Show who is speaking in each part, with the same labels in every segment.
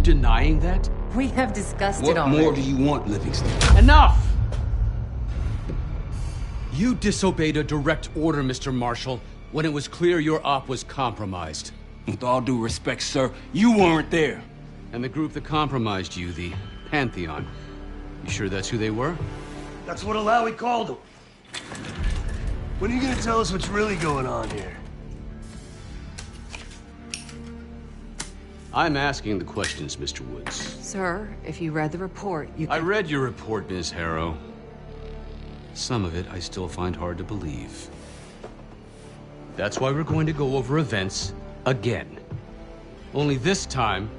Speaker 1: denying that?
Speaker 2: We have discussed it already.
Speaker 3: What more do you want, Livingston?
Speaker 1: Enough! You disobeyed a direct order, Mr. Marshall, when it was clear your op was compromised.
Speaker 3: With all due respect, sir, you weren't there.
Speaker 1: And the group that compromised you, the Pantheon, you sure that's who they were?
Speaker 4: That's what Alawi called them. When are you gonna tell us what's really going on here?
Speaker 1: I'm asking the questions, Mr. Woods.
Speaker 2: Sir, if you read the report, you
Speaker 1: I read your report, Ms. Harrow. Some of it I still find hard to believe. That's why we're going to go over events again. Only this time,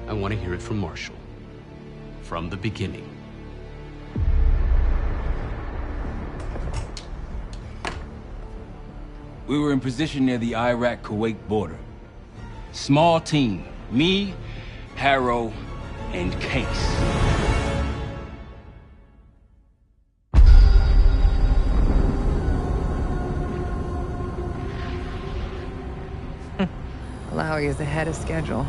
Speaker 1: I want to hear it from Marshall. From the beginning.
Speaker 3: We were in position near the Iraq-Kuwait border. Small team. Me, Harrow, and Case.
Speaker 2: Alawi is ahead of schedule.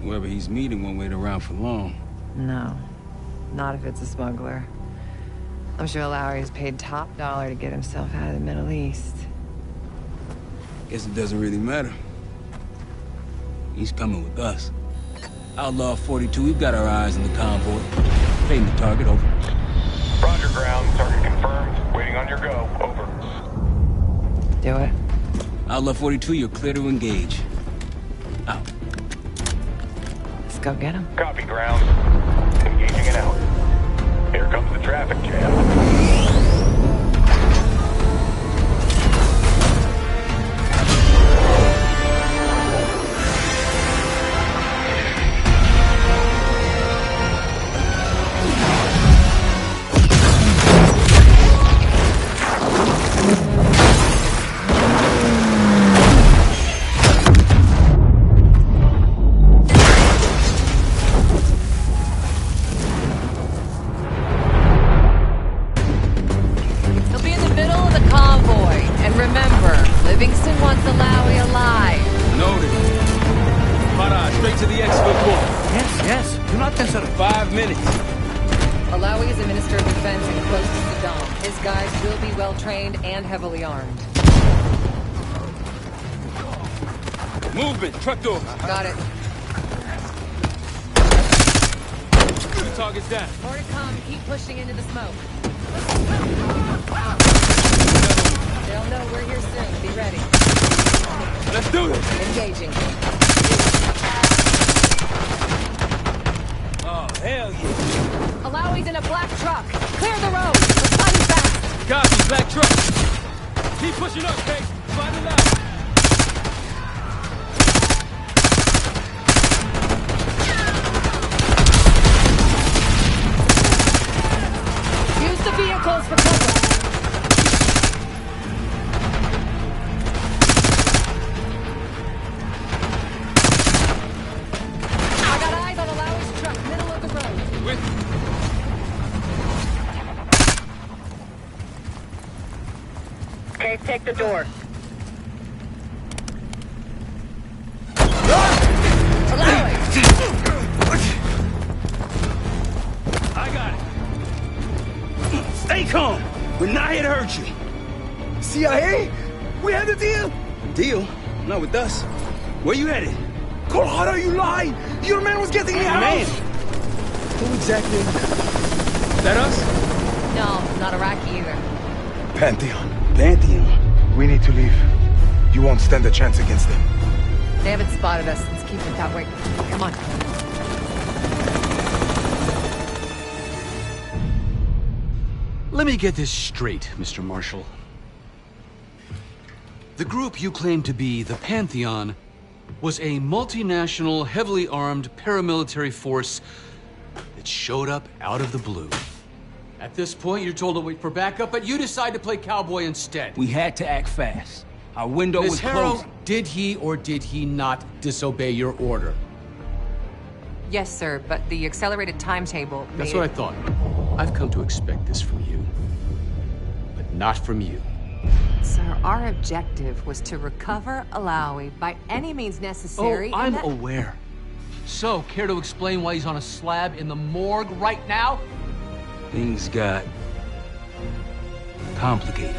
Speaker 3: Whoever he's meeting won't wait around for long.
Speaker 2: No, not if it's a smuggler. I'm sure Alawi is paid top dollar to get himself out of the Middle East.
Speaker 3: Guess it doesn't really matter. He's coming with us. Outlaw 42, we've got our eyes on the convoy. Paying the target, over.
Speaker 5: Roger, ground. Target confirmed. Waiting on your go. Over.
Speaker 2: Do it.
Speaker 3: Outlaw 42, you're clear to engage. Out.
Speaker 2: Let's go get him.
Speaker 5: Copy, ground. Engaging and out. Here comes the traffic jam.
Speaker 2: Livingston wants Alawi alive.
Speaker 3: Noted. Para, straight to the exfil court.
Speaker 4: Yes. Do not necessarily.
Speaker 3: 5 minutes.
Speaker 2: Alawi is a minister of defense and close to Saddam. His guys will be well-trained and heavily armed.
Speaker 3: Movement. Truck door.
Speaker 2: Got it.
Speaker 3: 2 targets down.
Speaker 2: More to come. Keep pushing into the smoke. They'll know we're here soon. Be ready.
Speaker 3: Let's do this.
Speaker 2: Engaging.
Speaker 3: Oh, hell yeah.
Speaker 2: Alawi's in a black truck. Clear the road. Responding fast.
Speaker 3: Copy, black truck. Keep pushing up, Kate. Find the line.
Speaker 2: Use the vehicles for cover. I got eyes on Alawi's truck, middle of the road.
Speaker 3: With
Speaker 2: Okay, take the door. Alawi!
Speaker 3: I got it. Stay calm. We're not here to hurt you.
Speaker 4: CIA? We had a deal?
Speaker 3: Deal? Not with us. Where you headed?
Speaker 4: Colorado, you lied! Your man was getting me out!
Speaker 3: Man.
Speaker 4: Who exactly?
Speaker 3: Is that us?
Speaker 2: No, not Iraqi either.
Speaker 4: Pantheon.
Speaker 3: Pantheon.
Speaker 4: We need to leave. You won't stand a chance against them.
Speaker 2: They haven't spotted us. Let's keep it that way. Come on.
Speaker 1: Let me get this straight, Mr. Marshall. The group you claim to be the Pantheon was a multinational, heavily armed paramilitary force that showed up out of the blue. At this point, you're told to wait for backup, but you decide to play cowboy instead.
Speaker 3: We had to act fast. Our window
Speaker 1: Ms.
Speaker 3: was
Speaker 1: Harrow,
Speaker 3: closing.
Speaker 1: did he or did he not disobey your order?
Speaker 2: Yes, sir, but the accelerated timetable
Speaker 1: That's what I thought. I've come to expect this from you, but not from you.
Speaker 2: Sir, our objective was to recover Alawi by any means necessary.
Speaker 1: Oh, I'm
Speaker 2: and
Speaker 1: aware. So, care to explain why he's on a slab in the morgue right now?
Speaker 3: Things got complicated.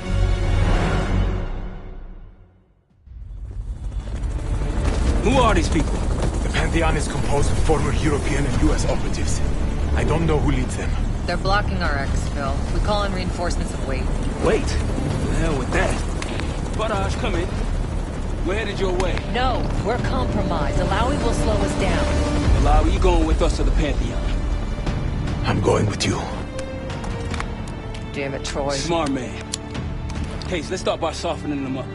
Speaker 3: Who are these people?
Speaker 6: The Pantheon is composed of former European and US operatives. I don't know who leads them.
Speaker 2: They're blocking our exfil. We call in reinforcements of weight.
Speaker 3: Wait. The hell with that. Barrage, come in. We're headed your way.
Speaker 7: No, we're compromised. Alawi will slow us down.
Speaker 3: Alawi, you going with us to the Pantheon?
Speaker 6: I'm going with you.
Speaker 2: Damn it, Troy.
Speaker 3: Smart man. Case, let's start by softening them up.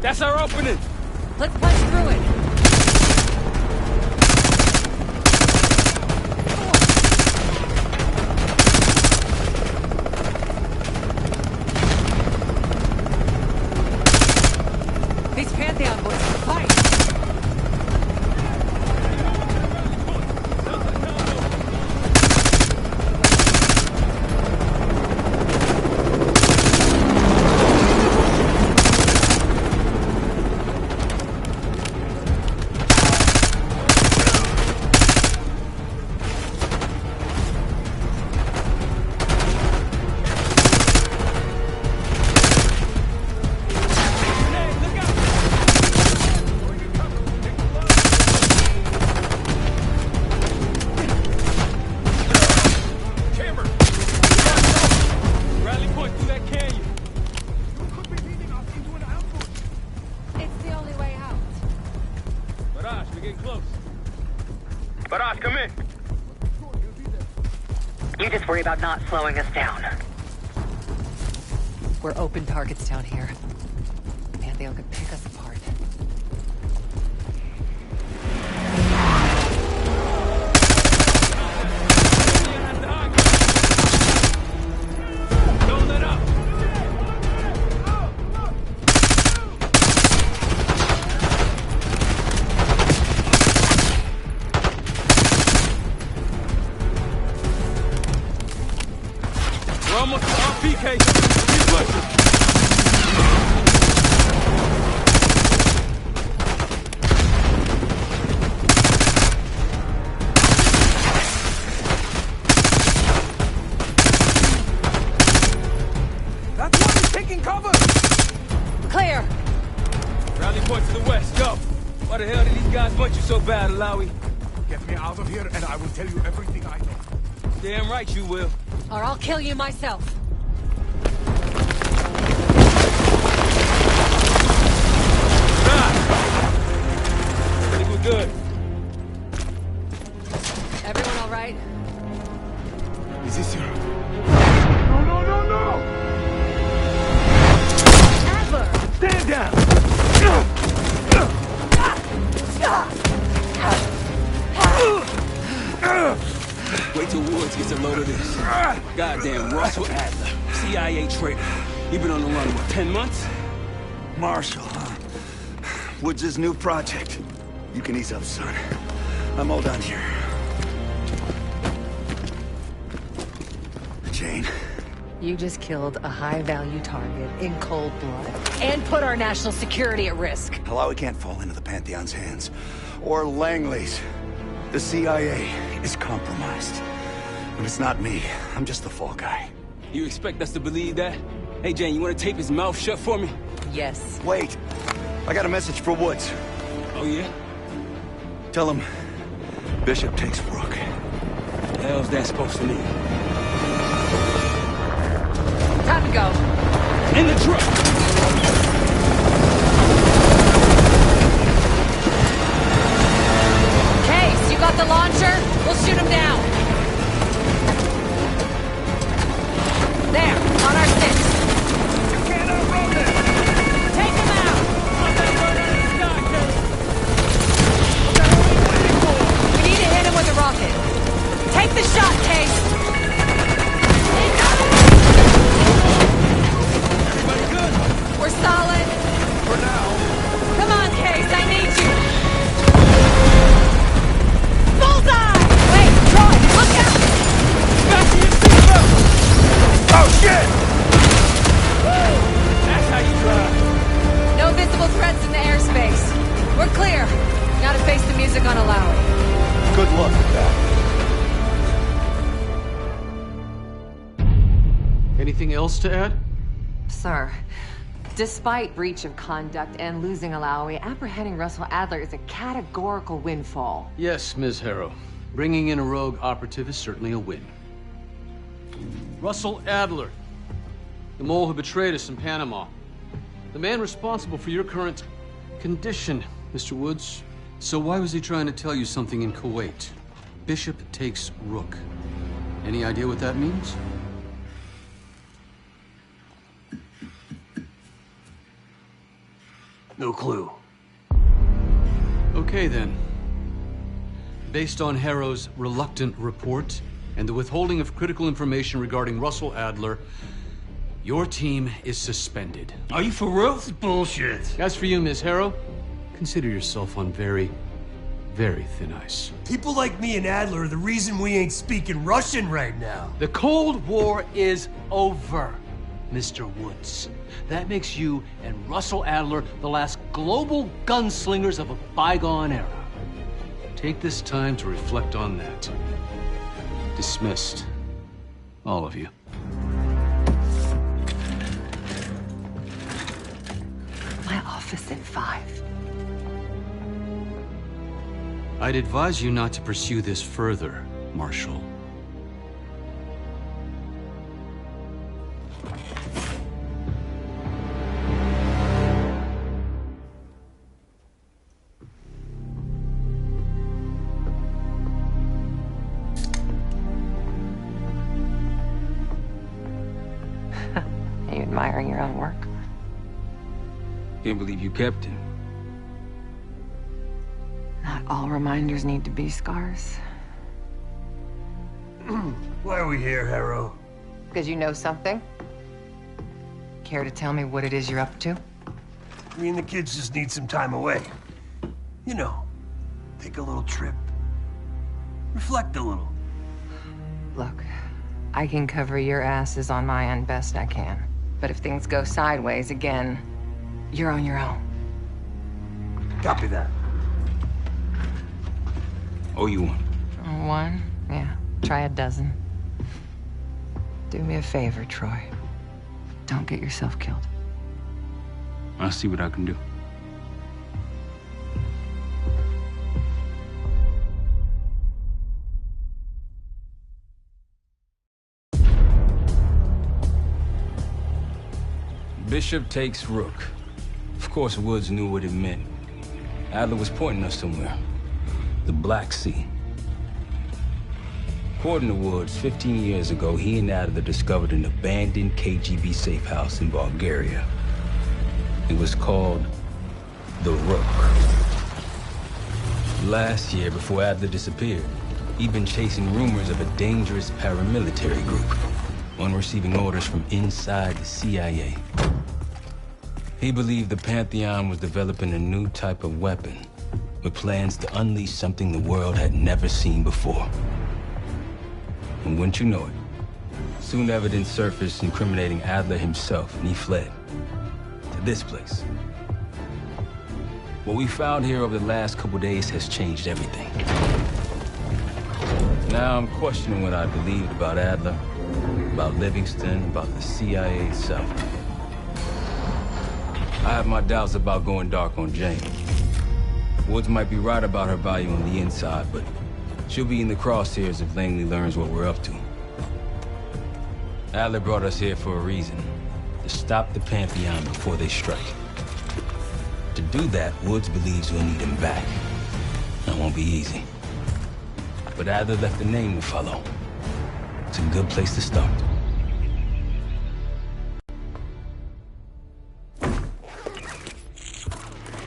Speaker 3: That's our opening!
Speaker 7: Let's punch through it.
Speaker 2: These Pantheon boys can fight.
Speaker 5: Barrage, come in.
Speaker 7: You just worry about not slowing us down.
Speaker 2: We're open targets down here. Pantheon could pick us apart.
Speaker 3: Don't let up! We're almost to RPK. Keep pushing.
Speaker 6: That's one is taking cover!
Speaker 7: Clear!
Speaker 3: Rally point to the west, go! Why the hell did these guys want you so bad, Alawi?
Speaker 6: Get me out of here and I will tell you everything I know.
Speaker 3: Damn right you will.
Speaker 7: Or I'll kill you myself.
Speaker 3: I think we're good.
Speaker 7: Everyone all right?
Speaker 6: Is this your... No, no, no, no!
Speaker 7: Adler!
Speaker 6: Stand down!
Speaker 3: Wait till Woods gets a load of this. Goddamn Russell Adler, CIA traitor. You've been on the run, what, 10 months?
Speaker 4: Marshall, huh? Woods' new project. You can ease up, son. I'm all done here. Jane.
Speaker 7: You just killed a high-value target in cold blood. And put our national security at risk.
Speaker 4: Alawi can't fall into the Pantheon's hands. Or Langley's. The CIA is compromised. But it's not me. I'm just the fall guy.
Speaker 3: You expect us to believe that? Hey, Jane, you want to tape his mouth shut for me?
Speaker 7: Yes.
Speaker 4: Wait. I got a message for Woods.
Speaker 3: Oh, yeah?
Speaker 4: Tell him Bishop takes Rook.
Speaker 3: The hell's that supposed to mean?
Speaker 7: Time to go.
Speaker 3: In the truck!
Speaker 7: Case, you got the launcher? We'll shoot him down. There, on our six.
Speaker 6: You can't outrun it!
Speaker 7: Take him out! We need to hit him with a rocket. Take the shot, Case!
Speaker 6: Everybody good?
Speaker 7: We're solid.
Speaker 6: For now.
Speaker 7: Come on, Case, I need you! Bullseye! Wait, Troy, look out!
Speaker 6: Fasten your seatbelt! Oh, shit! That's how you drive.
Speaker 7: No visible threats in the airspace. We're clear. Gotta face the music on Alawi.
Speaker 4: Good luck with that.
Speaker 1: Anything else to add?
Speaker 2: Sir, despite breach of conduct and losing Alawi, apprehending Russell Adler is a categorical windfall.
Speaker 1: Yes, Ms. Harrow. Bringing in a rogue operative is certainly a win. Russell Adler, the mole who betrayed us in Panama. The man responsible for your current condition, Mr. Woods. So why was he trying to tell you something in Kuwait? Bishop takes Rook. Any idea what that means?
Speaker 6: No clue.
Speaker 1: Okay, then. Based on Harrow's reluctant report and the withholding of critical information regarding Russell Adler, your team is suspended.
Speaker 6: Are you for real? This is bullshit.
Speaker 1: As for you, Ms. Harrow, consider yourself on very, very thin ice.
Speaker 8: People like me and Adler are the reason we ain't speaking Russian right now.
Speaker 1: The Cold War is over, Mr. Woods. That makes you and Russell Adler the last global gunslingers of a bygone era. Take this time to reflect on that. Dismissed. All of you.
Speaker 2: My office in 5.
Speaker 1: I'd advise you not to pursue this further, Marshal.
Speaker 2: Are you admiring your own work?
Speaker 3: Can't believe you kept it.
Speaker 2: Not all reminders need to be scars.
Speaker 8: Why are we here, Harrow?
Speaker 2: Because you know something? Care to tell me what it is you're up to?
Speaker 8: Me and the kids just need some time away. You know, take a little trip. Reflect a little.
Speaker 2: Look, I can cover your asses on my end best I can. But if things go sideways again, you're on your own.
Speaker 8: Copy that.
Speaker 3: Oh, you won.
Speaker 2: One? Yeah. Try a dozen. Do me a favor, Troy. Don't get yourself killed.
Speaker 3: I'll see what I can do. Bishop takes Rook. Of course, Woods knew what it meant. Adler was pointing us somewhere. The Black Sea. According to Woods, 15 years ago, he and Adler discovered an abandoned KGB safe house in Bulgaria. It was called the Rook. Last year, before Adler disappeared, he'd been chasing rumors of a dangerous paramilitary group, one receiving orders from inside the CIA. He believed the Pantheon was developing a new type of weapon, with plans to unleash something the world had never seen before. And wouldn't you know it, soon evidence surfaced incriminating Adler himself, and he fled to this place. What we found here over the last couple days has changed everything. Now I'm questioning what I believed about Adler, about Livingston, about the CIA itself. I have my doubts about going dark on Jane. Woods might be right about her value on the inside, but she'll be in the crosshairs if Langley learns what we're up to. Adler brought us here for a reason, to stop the Pantheon before they strike. To do that, Woods believes we'll need him back. That won't be easy. But Adler left a name to follow. It's a good place to start.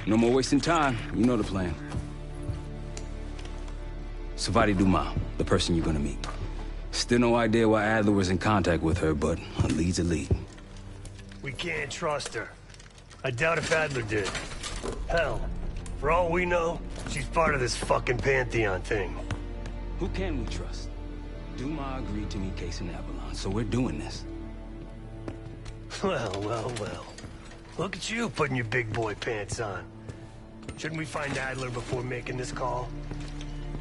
Speaker 3: No more wasting time. You know the plan. Savati Dumas, the person you're gonna meet. Still no idea why Adler was in contact with her, but a lead's a lead.
Speaker 8: We can't trust her. I doubt if Adler did. Hell, for all we know, she's part of this fucking Pantheon thing.
Speaker 3: Who can we trust? Duma agreed to meet Case in Avalon, so we're doing this.
Speaker 8: Well, well, well. Look at you putting your big boy pants on. Shouldn't we find Adler before making this call?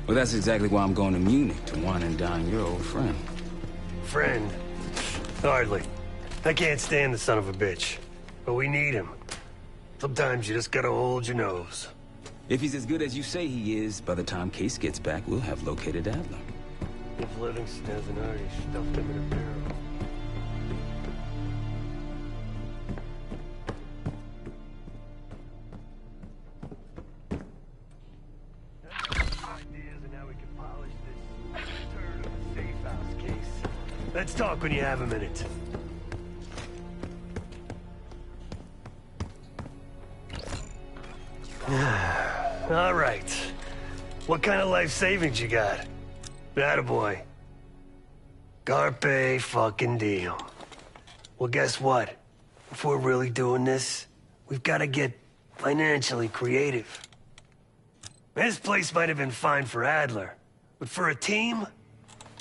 Speaker 3: Well, that's exactly why I'm going to Munich, to wine and dine your old friend.
Speaker 8: Friend? Hardly. I can't stand the son of a bitch. But we need him. Sometimes you just gotta hold your nose.
Speaker 3: If he's as good as you say he is, by the time Case gets back, we'll have located Adler.
Speaker 8: If Livingston hasn't already stuffed him in a barrel. Ideas on how we can polish this turd of a safe house case. Let's talk when you have a minute. All right. What kind of life savings you got? Attaboy. Carpe fucking diem. Well, guess what? If we're really doing this, we've got to get financially creative. This place might have been fine for Adler, but for a team,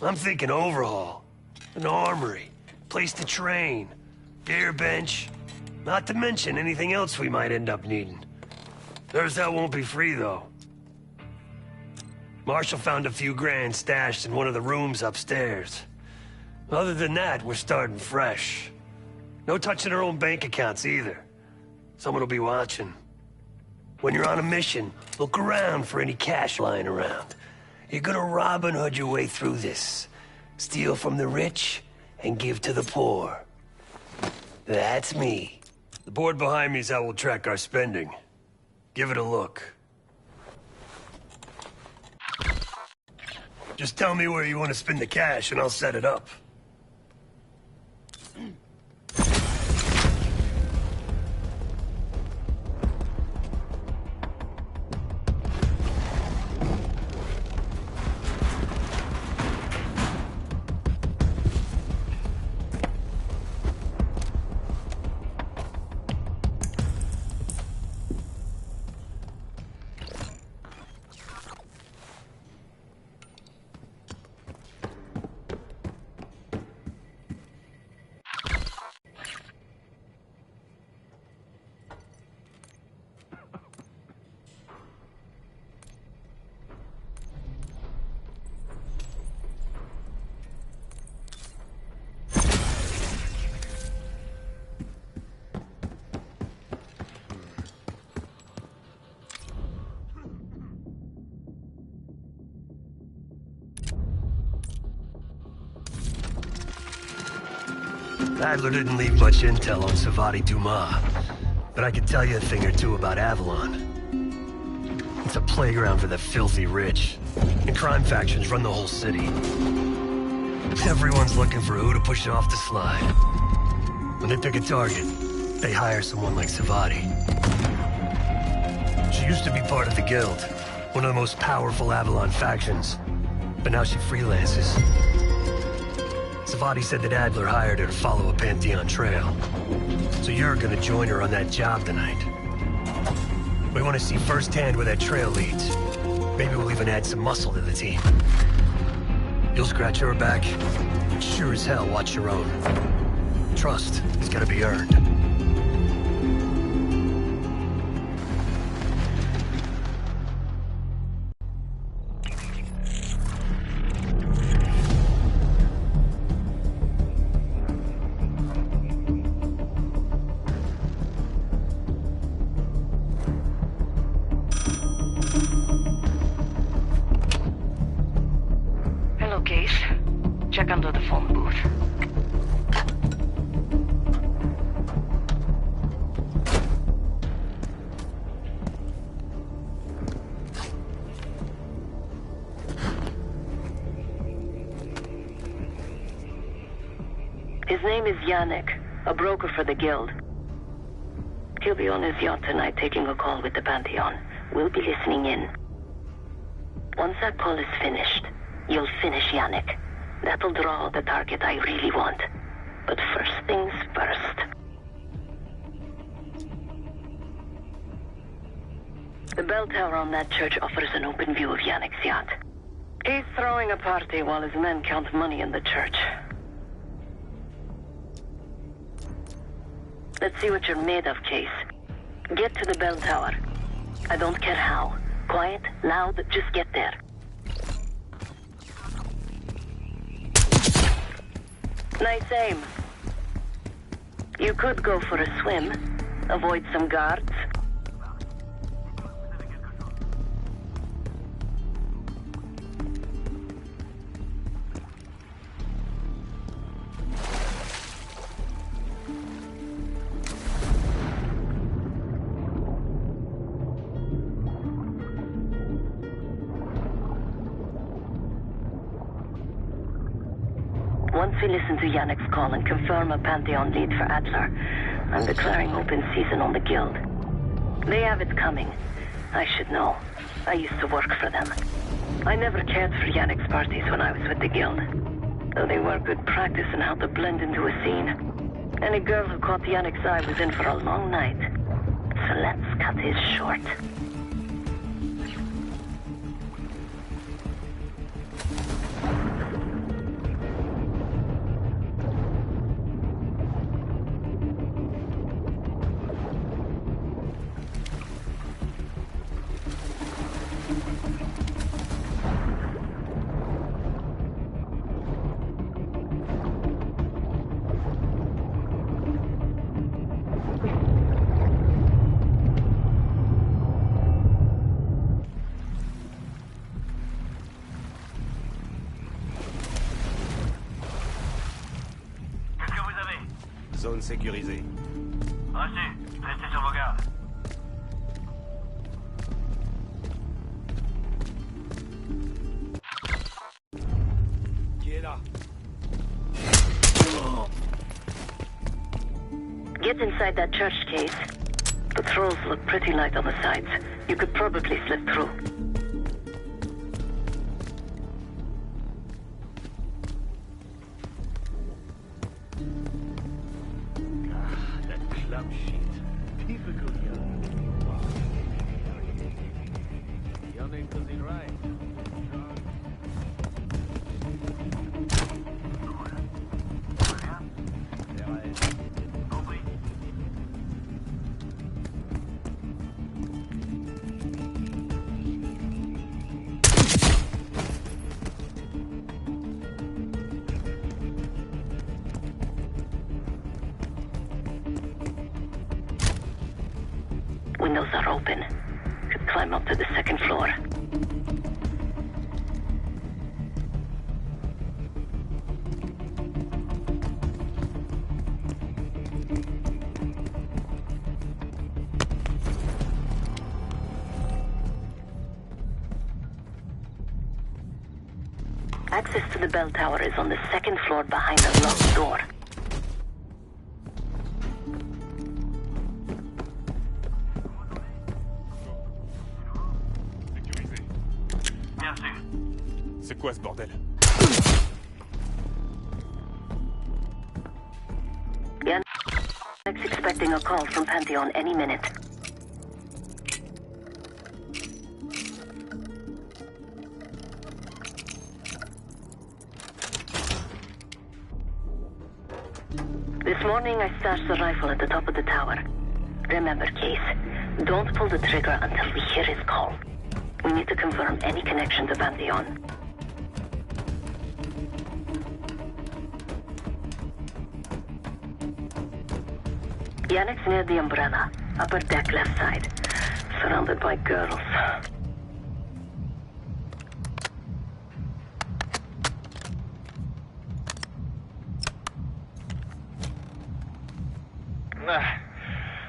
Speaker 8: I'm thinking overhaul. An armory, place to train, gear bench, not to mention anything else we might end up needing. There's that won't be free, though. Marshall found a few grand stashed in one of the rooms upstairs. Other than that, we're starting fresh. No touching our own bank accounts, either. Someone will be watching. When you're on a mission, look around for any cash lying around. You're gonna Robin Hood your way through this. Steal from the rich and give to the poor. That's me. The board behind me is how we'll track our spending. Give it a look. Just tell me where you want to spend the cash and I'll set it up. Adler didn't leave much intel on Savati Dumas, but I could tell you a thing or two about Avalon. It's a playground for the filthy rich, and crime factions run the whole city. Everyone's looking for who to push off the slide. When they pick a target, they hire someone like Savati. She used to be part of the Guild, one of the most powerful Avalon factions, but now she freelances. Savati said that Adler hired her to follow a Pantheon trail. So you're gonna join her on that job tonight. We want to see firsthand where that trail leads. Maybe we'll even add some muscle to the team. You'll scratch her back, but sure as hell watch your own. Trust has gotta be earned.
Speaker 9: Check under the phone booth. His name is Yannick, a broker for the Guild. He'll be on his yacht tonight taking a call with the Pantheon. We'll be listening in. Once that call is finished, you'll finish Yannick. That'll draw the target I really want. But first things first. The bell tower on that church offers an open view of Yannick's yacht. He's throwing a party while his men count money in the church. Let's see what you're made of, Case. Get to the bell tower. I don't care how. Quiet, loud, just get there. Nice aim. You could go for a swim, avoid some guards. Once we listen to Yannick's call and confirm a Pantheon lead for Adler, I'm declaring open season on the Guild. They have it coming. I should know. I used to work for them. I never cared for Yannick's parties when I was with the Guild, though they were good practice in how to blend into a scene. Any girl who caught Yannick's eye was in for a long night. So let's cut his short.
Speaker 4: Zone sécurisée.
Speaker 5: Reçu. Restez sur vos gardes.
Speaker 6: Qui est là?
Speaker 9: Get inside that church, Case. The trolls look pretty light on the sides. You could probably slip through. Windows are open. Could climb up to the second floor. Access to the bell tower is on the second floor behind the locked door.
Speaker 6: C'est quoi ce bordel?
Speaker 9: Yannick's expecting a call from Pantheon any minute. This morning I stashed the rifle at the top of the tower. Remember, Case, don't pull the trigger until we hear his call. We need to confirm any connection to Pantheon. Yannick's near the umbrella, upper deck left side, surrounded by girls.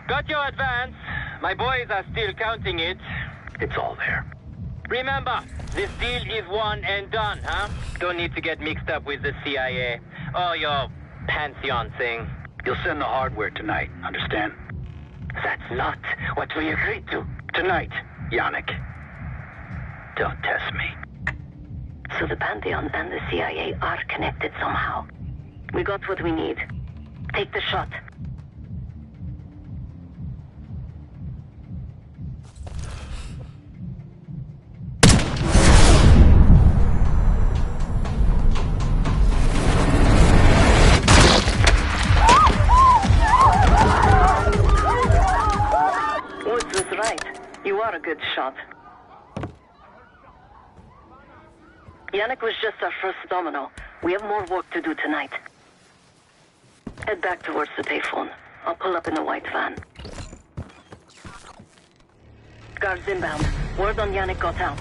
Speaker 10: Got your advance. My boys are still counting it.
Speaker 4: It's all there.
Speaker 10: Remember, this deal is one and done, huh? Don't need to get mixed up with the CIA or your Pantheon thing.
Speaker 4: You'll send the hardware tonight, understand?
Speaker 10: That's not what we agreed to.
Speaker 4: Tonight, Yannick. Don't test me.
Speaker 9: So the Pantheon and the CIA are connected somehow. We got what we need. Take the shot. Woods was right. You are a good shot. Yannick was just our first domino. We have more work to do tonight. Head back towards the payphone. I'll pull up in a white van. Guards inbound. Word on Yannick got out.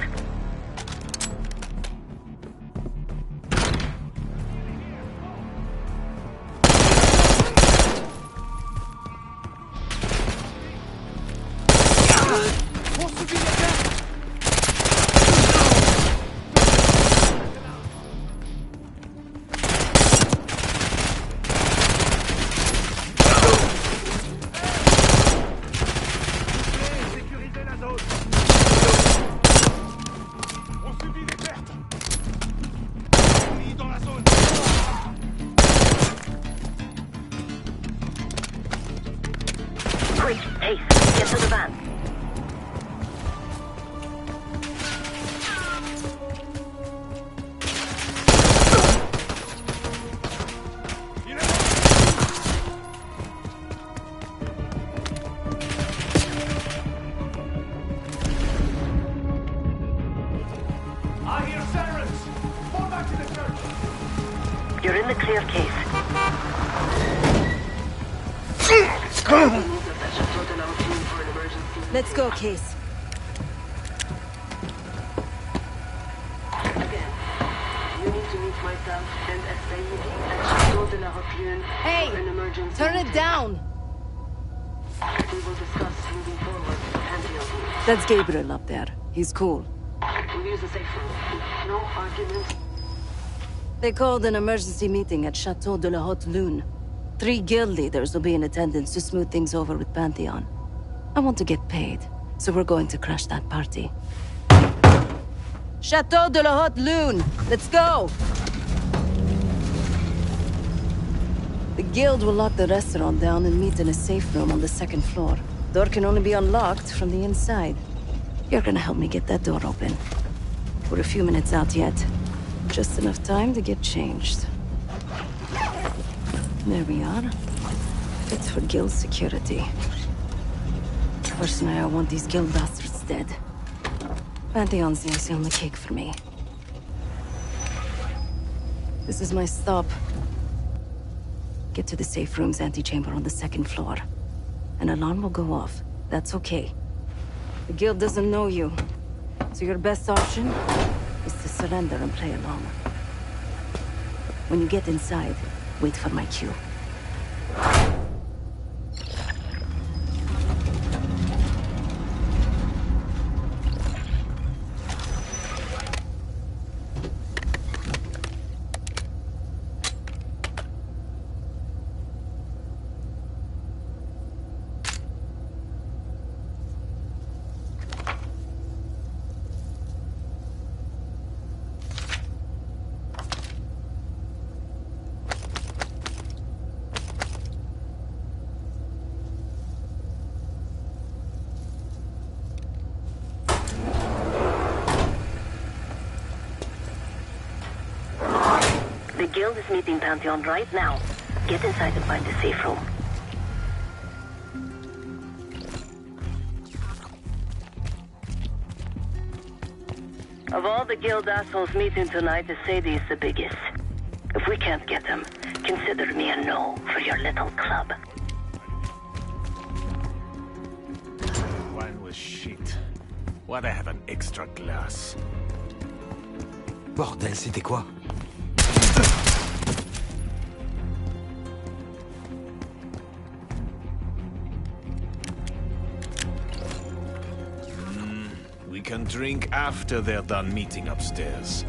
Speaker 9: Quick, Ace, get to the van.
Speaker 6: I hear sirens! Fall back to the church!
Speaker 9: You're in the clear, Case.
Speaker 7: Let's go, Case. Hey! Turn it down! That's Gabriel up there. He's cool. They called an emergency meeting at Chateau de la Haute Lune. 3 guild leaders will be in attendance to smooth things over with Pantheon. I want to get paid, so we're going to crash that party. Chateau de la Haute Lune! Let's go! The guild will lock the restaurant down and meet in a safe room on the 2nd floor. Door can only be unlocked from the inside. You're gonna help me get that door open. We're a few minutes out yet. Just enough time to get changed. There we are. Fit for guild security. Personally, I want these guild bastards dead. Pantheon's the icing on the cake for me. This is my stop. Get to the safe room's antechamber on the 2nd floor. An alarm will go off. That's okay. The guild doesn't know you, so your best option is to surrender and play along. When you get inside, wait for my cue.
Speaker 9: The guild is meeting Pantheon right now. Get inside and find the safe room. Of all the guild assholes meeting tonight, Sadie is the biggest. If we can't get him, consider me a no for your little club.
Speaker 6: Wine was shit. Why'd I have an extra glass?
Speaker 4: Bordel, c'était quoi?
Speaker 6: We can drink after they're done meeting upstairs.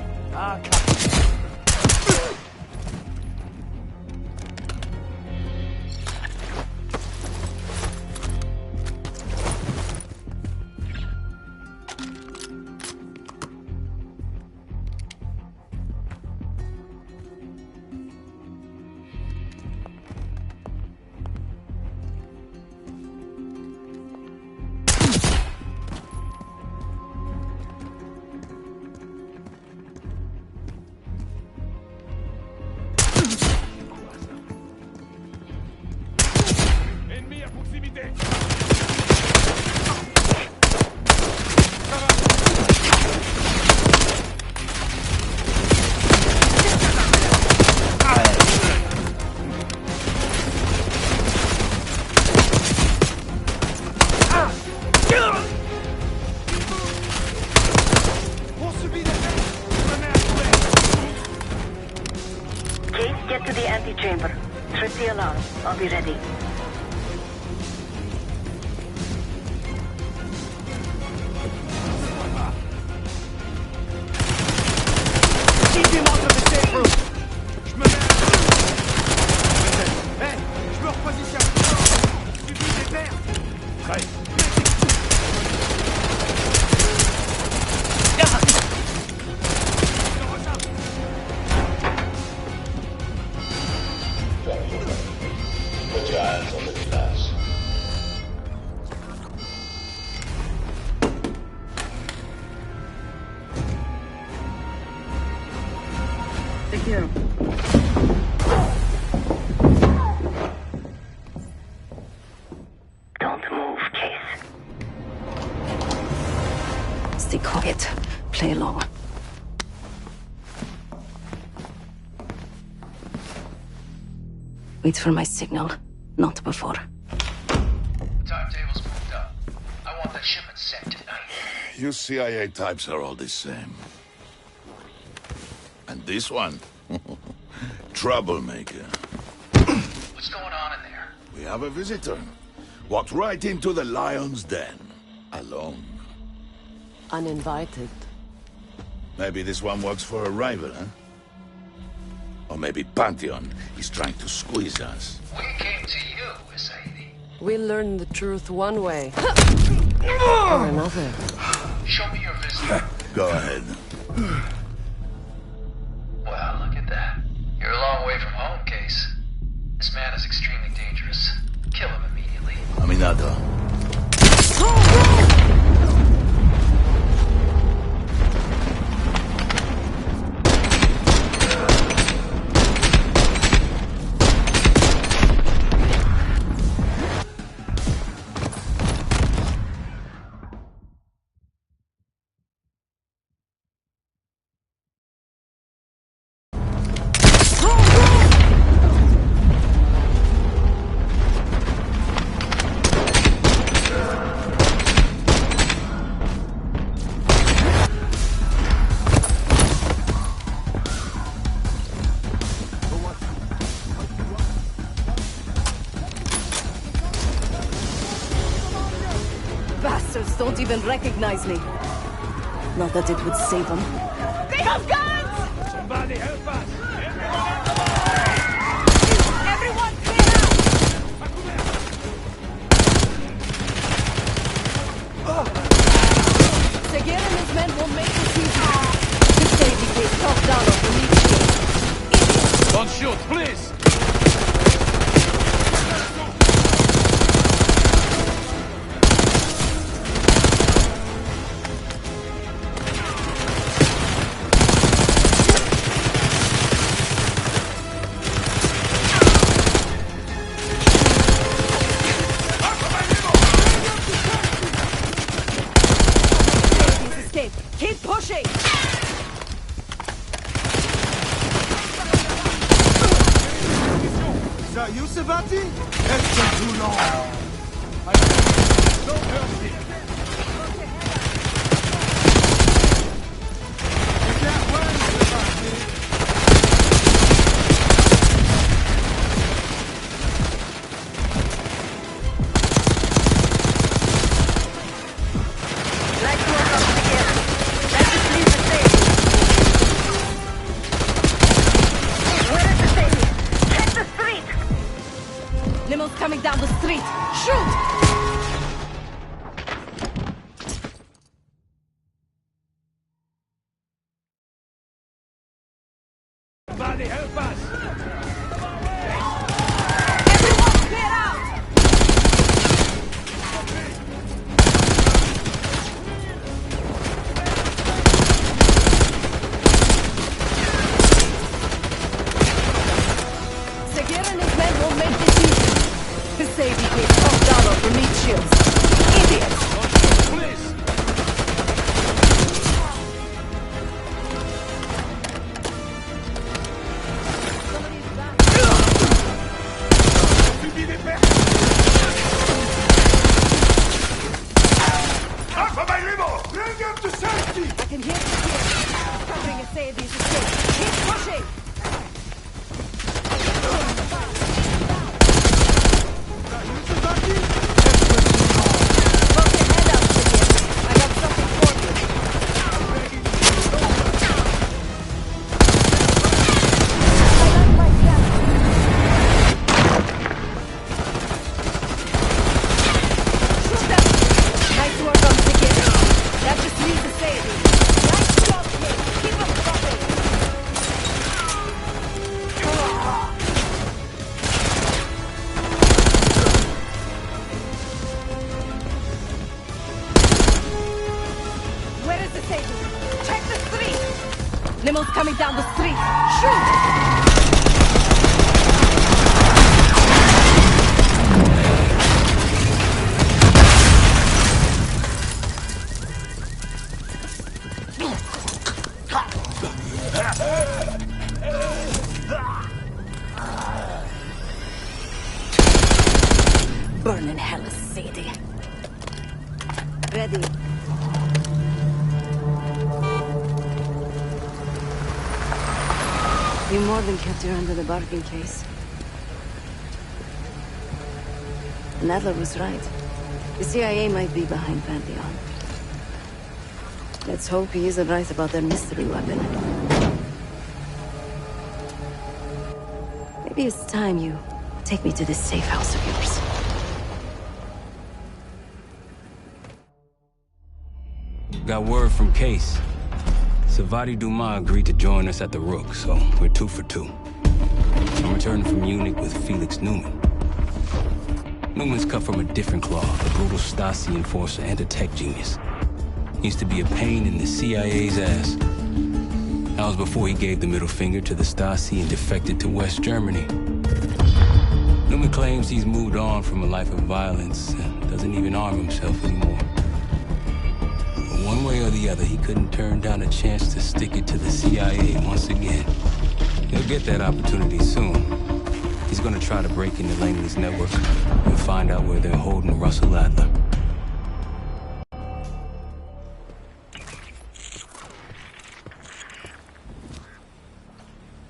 Speaker 6: proximité.
Speaker 9: Kate, get to the antechamber. Trip the alarm. I'll be ready.
Speaker 6: Keep him out of the safe room. Je me mets. Hey, je me repositionne. Suivi des terres. Prêt.
Speaker 11: Put your hands on the glass.
Speaker 9: Secure. Don't move, Case.
Speaker 7: Stay quiet. Play along. Wait for my signal. Not before.
Speaker 11: Timetable's moved up. I want that shipment sent tonight.
Speaker 12: You CIA types are all the same. And this one? Troublemaker.
Speaker 11: What's going on in there?
Speaker 12: We have a visitor. Walked right into the lion's den. Alone.
Speaker 13: Uninvited.
Speaker 12: Maybe this one works for a rival, huh? Or maybe Pantheon is trying to squeeze us.
Speaker 11: We came to you, Sadie.
Speaker 13: We learn the truth one way or another.
Speaker 11: Show me your visitor.
Speaker 12: Go ahead.
Speaker 11: Well, look at that. You're a long way from home, Case. This man is extremely dangerous. Kill him immediately.
Speaker 12: Aminado.
Speaker 7: Bastards don't even recognize me. Not that it would save them.
Speaker 14: They have guns!
Speaker 6: Somebody help us!
Speaker 14: Everyone clear out!
Speaker 7: Seguir and his men will make this easy. This Davy case top down off the meat.
Speaker 1: Don't shoot, please!
Speaker 7: Escape. Keep pushing!
Speaker 6: Is that you, Sabati? That's been too long. Don't help me. You can't win, Sabati.
Speaker 9: Let's work up together. Let's just leave the stage. Where is the stage? Check the street!
Speaker 7: Limo's coming down the street. Shoot!
Speaker 6: Somebody help us!
Speaker 14: Everyone clear out!
Speaker 7: Seguir and his men will make this easy. His safety case top down
Speaker 14: coming down the street! Shoot!
Speaker 7: Burn in hell, Sadie. Ready. You more than kept her under the bargain case. Nadler was right. The CIA might be behind Pantheon. Let's hope he isn't right about their mystery weapon. Maybe it's time you take me to this safe house of yours.
Speaker 3: Got word from Case. Savati Dumas agreed to join us at the Rook, so we're 2 for 2. I'm returning from Munich with Felix Newman. Newman's cut from a different cloth, a brutal Stasi enforcer and a tech genius. He used to be a pain in the CIA's ass. That was before he gave the middle finger to the Stasi and defected to West Germany. Newman claims he's moved on from a life of violence and doesn't even arm himself anymore. One way or the other, he couldn't turn down a chance to stick it to the CIA once again. He'll get that opportunity soon. He's gonna try to break into Langley's network and find out where they're holding Russell Adler.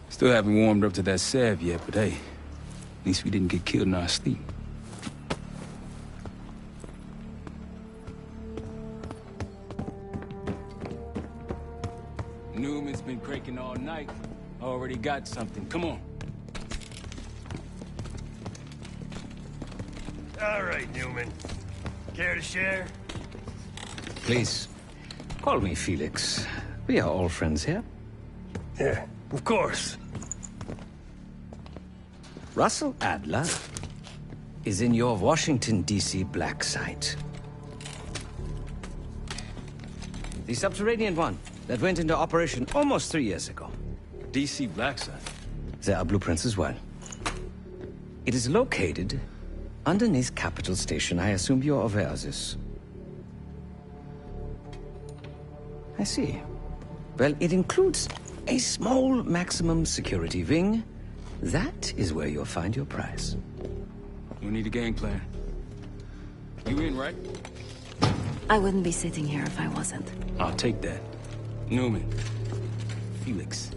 Speaker 3: Still haven't warmed up to that salve yet, but hey, at least we didn't get killed in our sleep. Newman's been cranking all night. Already got something. Come on.
Speaker 8: All right, Newman. Care to share?
Speaker 15: Please, call me Felix. We are all friends here.
Speaker 8: Yeah, of course.
Speaker 15: Russell Adler is in your Washington, D.C. black site. The subterranean one that went into operation almost 3 years ago.
Speaker 3: D.C. black site?
Speaker 15: There are blueprints as well. It is located underneath Capitol Station. I assume you're aware of this. I see. Well, it includes a small maximum security wing. That is where you'll find your prize.
Speaker 3: We need a game plan. You in, right?
Speaker 7: I wouldn't be sitting here if I wasn't.
Speaker 3: I'll take that. Newman. Felix.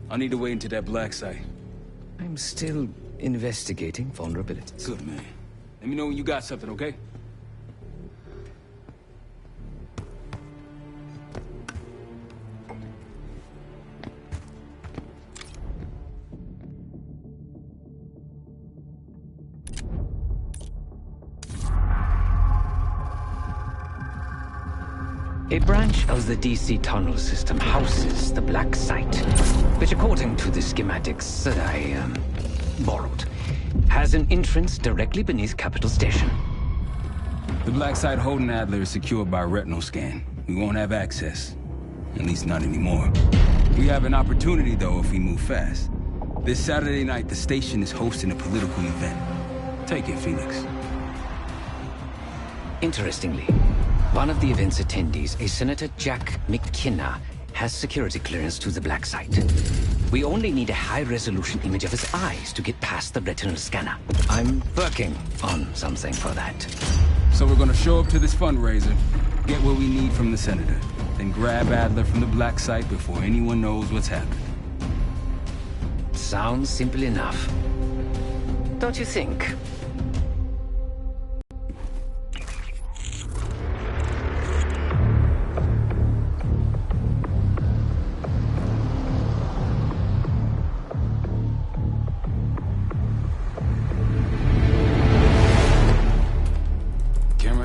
Speaker 3: I need to wait into that black site.
Speaker 15: I'm still investigating vulnerabilities.
Speaker 3: Good, man. Let me know when you got something, okay?
Speaker 15: A branch of the DC tunnel system houses the black site, which according to the schematics that I, borrowed, has an entrance directly beneath Capitol Station.
Speaker 3: The black site holding Adler is secured by retinal scan. We won't have access. At least not anymore. We have an opportunity, though, if we move fast. This Saturday night, the station is hosting a political event. Take it, Felix.
Speaker 15: Interestingly, one of the event's attendees, a Senator Jack McKenna, has security clearance to the black site. We only need a high-resolution image of his eyes to get past the retinal scanner. I'm working on something for that.
Speaker 3: So we're gonna show up to this fundraiser, get what we need from the Senator, then grab Adler from the black site before anyone knows what's happened.
Speaker 15: Sounds simple enough. Don't you think?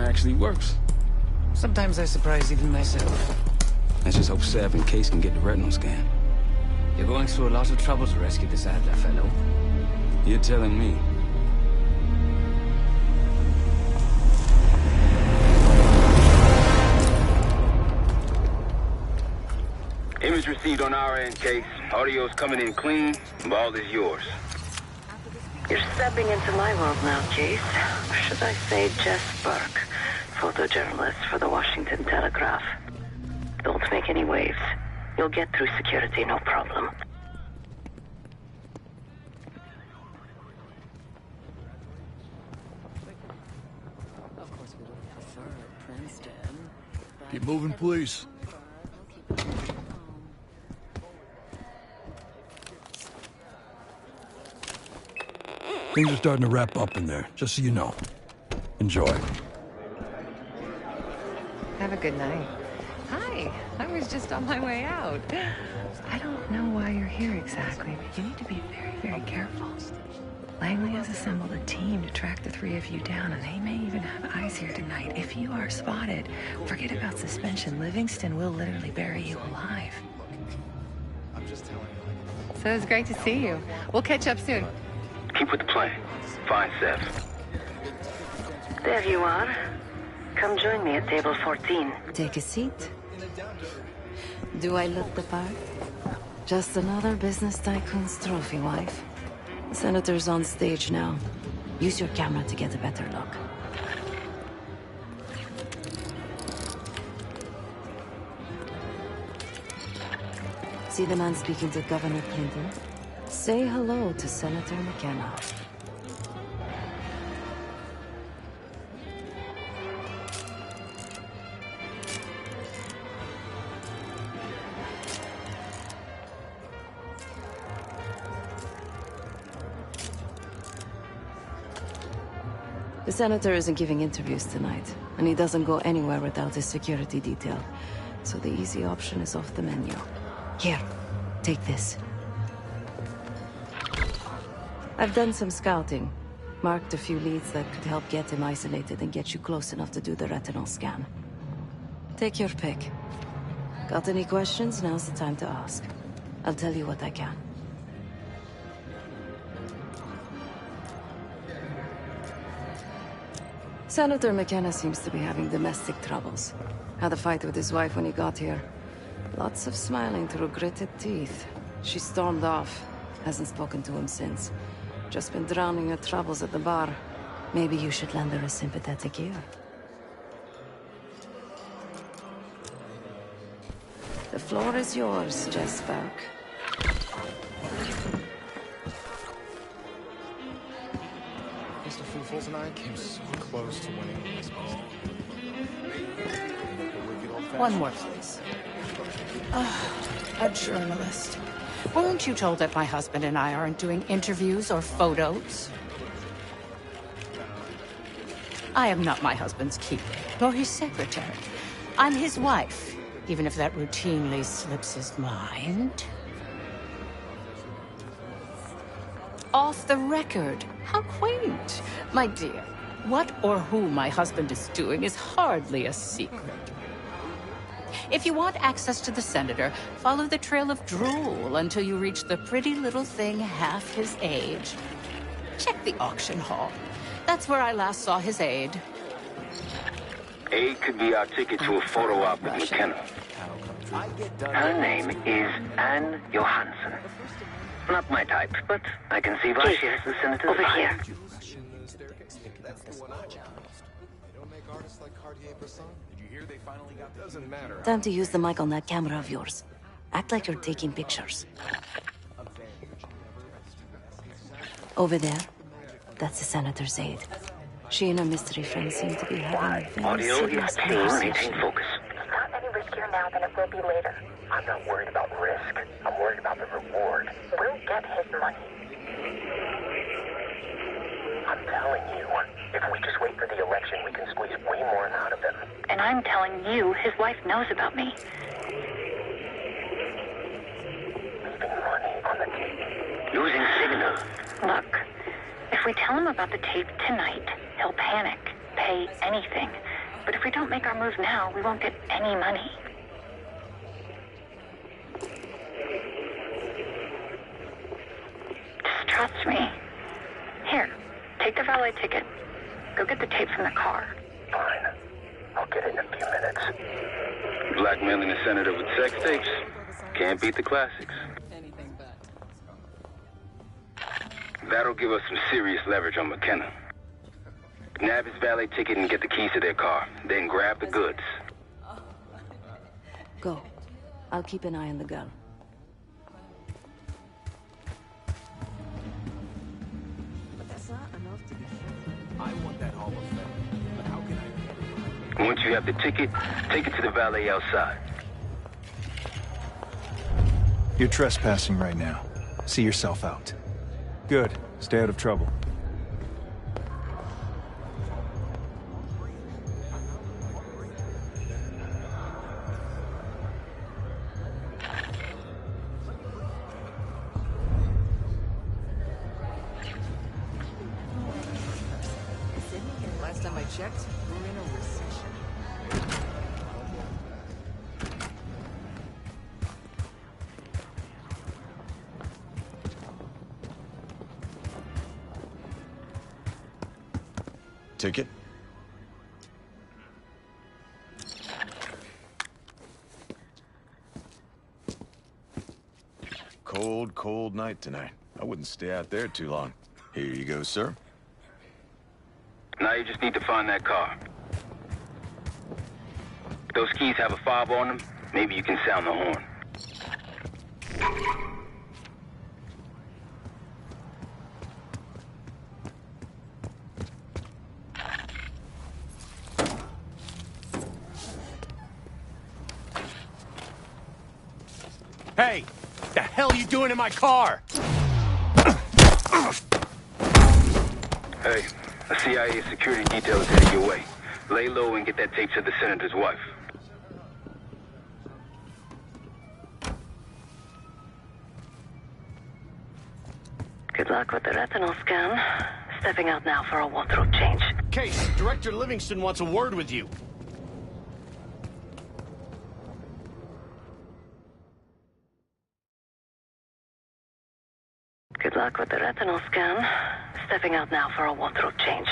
Speaker 3: Actually works.
Speaker 15: Sometimes I surprise even myself.
Speaker 3: Let's just hope Sav and Case can get the retinal scan.
Speaker 15: You're going through a lot of trouble to rescue this Adler fellow.
Speaker 3: You're telling me.
Speaker 16: Image received on our end, Case. Audio's coming in clean. Ball is yours.
Speaker 9: You're stepping into my world now, Case. Or should I say Jess Burke, photojournalist for the Washington Telegraph. Don't make any waves. You'll get through security, no problem.
Speaker 13: Of course, we would prefer Princeton.
Speaker 4: Keep moving, please. Things are starting to wrap up in there, just so you know. Enjoy.
Speaker 2: Have a good night. Hi, I was just on my way out. I don't know why you're here exactly, but you need to be very, very careful. Langley has assembled a team to track the three of you down, and they may even have eyes here tonight. If you are spotted, forget about suspension. Livingston will literally bury you alive. So it's great to see you. We'll catch up soon.
Speaker 16: Keep with the plan. Find Seth.
Speaker 9: There you are. Come join me at table 14.
Speaker 7: Take a seat. Do I look the part? Just another business tycoon's trophy wife. The senator's on stage now. Use your camera to get a better look. See the man speaking to Governor Clinton? Say hello to Senator McKenna. The senator isn't giving interviews tonight, and he doesn't go anywhere without his security detail. So the easy option is off the menu. Here, take this. I've done some scouting. Marked a few leads that could help get him isolated and get you close enough to do the retinal scan. Take your pick. Got any questions? Now's the time to ask. I'll tell you what I can. Senator McKenna seems to be having domestic troubles. Had a fight with his wife when he got here. Lots of smiling through gritted teeth. She stormed off. Hasn't spoken to him since. Just been drowning her troubles at the bar. Maybe you should lend her a sympathetic ear. The floor is yours, Jess Burke.
Speaker 17: Mr. Fufels and I came so close to winning this ball.
Speaker 18: One more, please. A journalist. Weren't you told that my husband and I aren't doing interviews or photos? I am not my husband's keeper, nor his secretary. I'm his wife, even if that routinely slips his mind. Off the record. How quaint. My dear, what or who my husband is doing is hardly a secret. If you want access to the senator, follow the trail of drool until you reach the pretty little thing half his age. Check the auction hall. That's where I last saw his aide.
Speaker 16: Aide could be our ticket to a photo op with McKenna. Her name is Anne Johansson. Not my type, but I can see why she has the senator's
Speaker 9: Over
Speaker 16: eye.
Speaker 9: here.
Speaker 7: Time to use the mic on that camera of yours. Act like you're taking pictures. Over there, that's the senator's aide. She and her mystery friend seem to be having a very
Speaker 16: Audio
Speaker 7: serious
Speaker 16: is clean. Maintain
Speaker 7: conversation.
Speaker 16: focus.
Speaker 19: It's not any riskier now than it will be later. I'm not worried about risk. I'm worried about the reward. We'll get his money. I'm telling you, if we just wait for the election, we can squeeze way more out of him.
Speaker 9: And I'm telling you, his wife knows about me.
Speaker 19: Leaving money on the tape.
Speaker 16: Losing signal.
Speaker 9: Look, if we tell him about the tape tonight, he'll panic, pay anything. But if we don't make our move now, we won't get any money. Just trust me. Here, take the valet ticket. Go get the tape from the car.
Speaker 19: Fine. I'll get it in a few minutes.
Speaker 16: Blackmailing the senator with sex tapes. Can't beat the classics. That'll give us some serious leverage on McKenna. Nab his valet ticket and get the keys to their car. Then grab the goods.
Speaker 7: Go. I'll keep an eye on the girl.
Speaker 17: But that's not enough to be sure. I want that Hall of Fame, but how can I...
Speaker 16: Once you have the ticket, take it to the valet outside.
Speaker 20: You're trespassing right now. See yourself out. Good. Stay out of trouble.
Speaker 17: Last time I checked, we're in a recession.
Speaker 21: Ticket? Cold, cold night tonight. I wouldn't stay out there too long. Here you go, sir.
Speaker 16: Now you just need to find that car. Those keys have a fob on them. Maybe you can sound the horn.
Speaker 6: Hey! The hell are you doing in my car?
Speaker 16: Hey, a CIA security detail is headed your way. Lay low and get that tape to the senator's wife.
Speaker 9: Good luck with the retinal scan. Stepping out now for a wardrobe change.
Speaker 6: Case, Director Livingston wants a word with you.
Speaker 9: Good luck with the retinal scan. Stepping out now for a wardrobe change.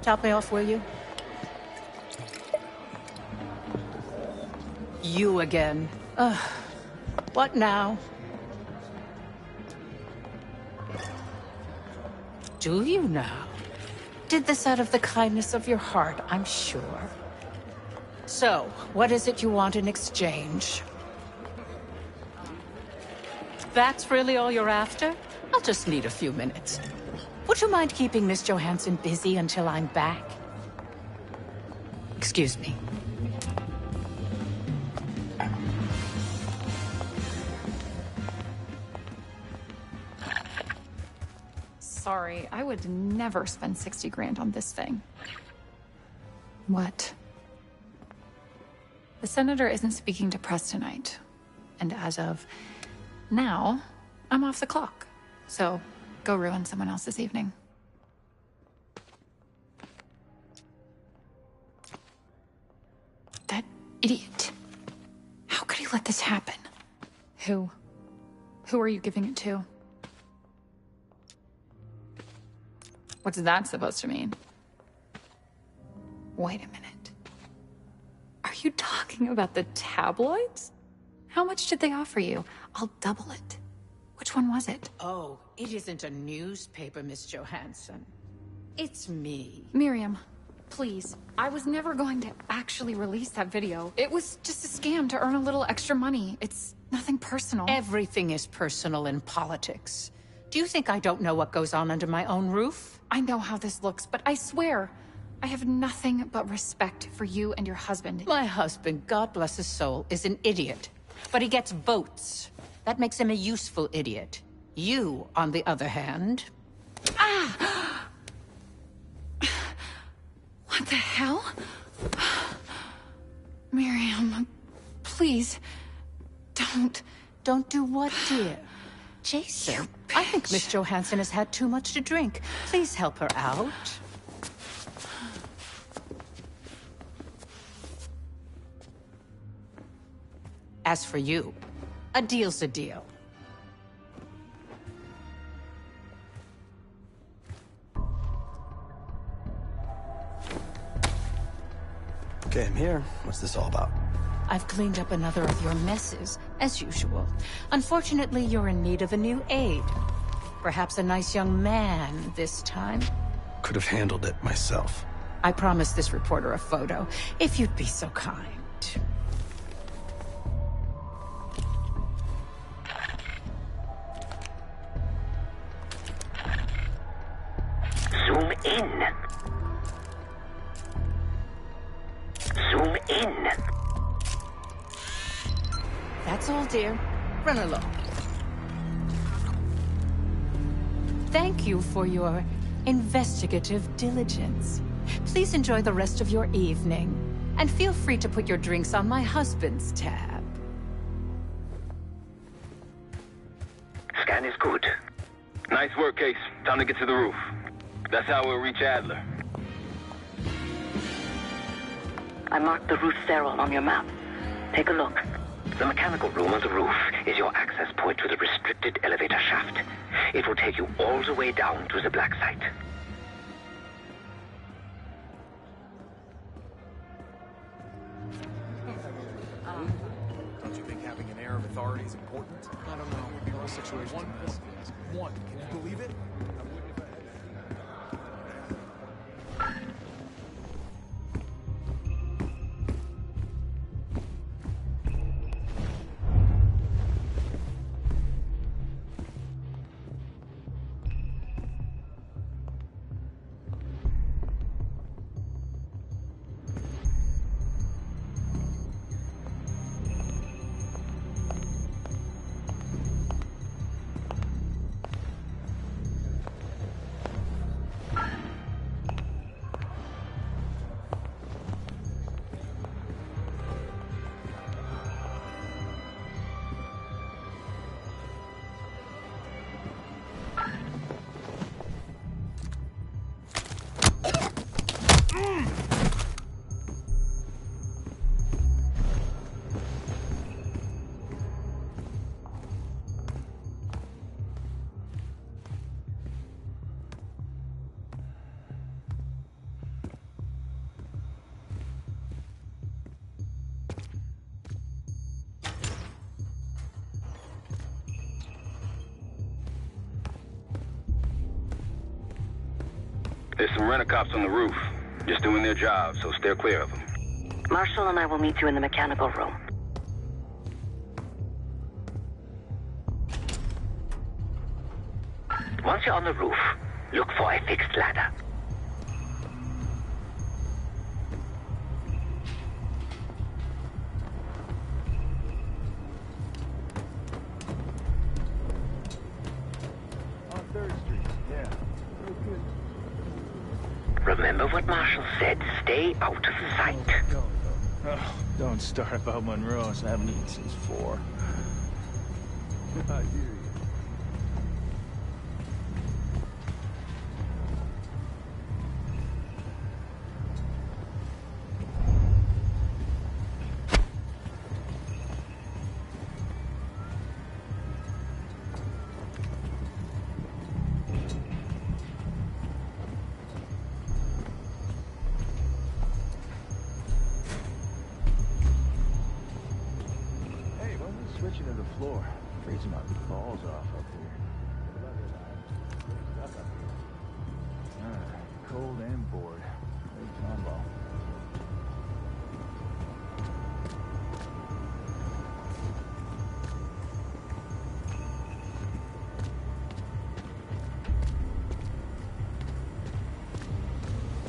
Speaker 18: Top me off, will you? You again. What now? Do you now? Did this out of the kindness of your heart, I'm sure. So, what is it you want in exchange? That's really all you're after? I'll just need a few minutes. Would you mind keeping Miss Johansson busy until I'm back? Excuse me.
Speaker 22: Sorry, I would never spend 60 grand on this thing. What? The senator isn't speaking to press tonight. And as of now, I'm off the clock. So, go ruin someone else's evening. That idiot. How could he let this happen? Who? Who are you giving it to? What's that supposed to mean? Wait a minute. Are you talking about the tabloids? How much did they offer you? I'll double it. Which one was it?
Speaker 18: Oh, it isn't a newspaper, Miss Johansson. It's me.
Speaker 22: Miriam, please. I was never going to actually release that video. It was just a scam to earn a little extra money. It's nothing personal.
Speaker 18: Everything is personal in politics. Do you think I don't know what goes on under my own roof?
Speaker 22: I know how this looks, but I swear, I have nothing but respect for you and your husband.
Speaker 18: My husband, God bless his soul, is an idiot. But he gets votes. That makes him a useful idiot. You, on the other hand...
Speaker 22: Ah! What the hell? Miriam, please, don't...
Speaker 18: Don't do what, dear? Jason, I think Miss Johansson has had too much to drink. Please help her out. As for you, a deal's a deal.
Speaker 5: Okay, I'm here. What's this all about?
Speaker 18: I've cleaned up another of your messes, as usual. Unfortunately, you're in need of a new aide. Perhaps a nice young man this time.
Speaker 5: Could have handled it myself.
Speaker 18: I promised this reporter a photo, if you'd be so kind.
Speaker 16: Zoom in. Zoom in.
Speaker 18: That's all, dear. Run along. Thank you for your investigative diligence. Please enjoy the rest of your evening, and feel free to put your drinks on my husband's tab.
Speaker 16: Scan is good.
Speaker 10: Nice work, Case. Time to get to the roof. That's how we'll reach Adler.
Speaker 9: I marked the roof stairwell on your map. Take a look.
Speaker 16: The mechanical room on the roof is your access point to the restricted elevator shaft. It will take you all the way down to the black site.
Speaker 6: Don't you think having an air of authority is important? I don't know. It would be our situation. One. Can you believe it?
Speaker 10: There's some rent-a-cops on the roof. Just doing their job, so steer clear of them.
Speaker 9: Marshall and I will meet you in the mechanical room.
Speaker 16: Once you're on the roof, look for a fixed ladder.
Speaker 6: On 3rd Street, yeah. Good.
Speaker 16: Remember what Marshall said, stay out of sight.
Speaker 20: Oh, don't start about Monroe's. I haven't eaten since 4.
Speaker 6: I hear you. Switching to the floor. Freezing my balls off up here. Cold and bored. Big combo.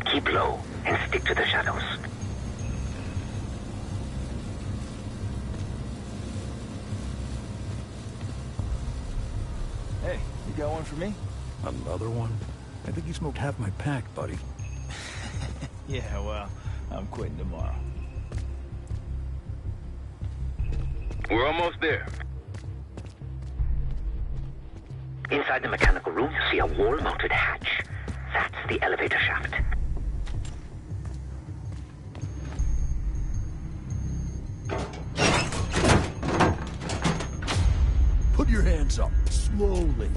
Speaker 16: Keep low. and stick to the shadows.
Speaker 5: Hey, you got one for me?
Speaker 11: Another one? I think you smoked half my pack, buddy.
Speaker 5: Yeah, well, I'm quitting tomorrow.
Speaker 10: We're almost there.
Speaker 16: Inside the mechanical room, you see a wall-mounted hatch. That's the elevator shaft.
Speaker 11: Put your hands up, slowly.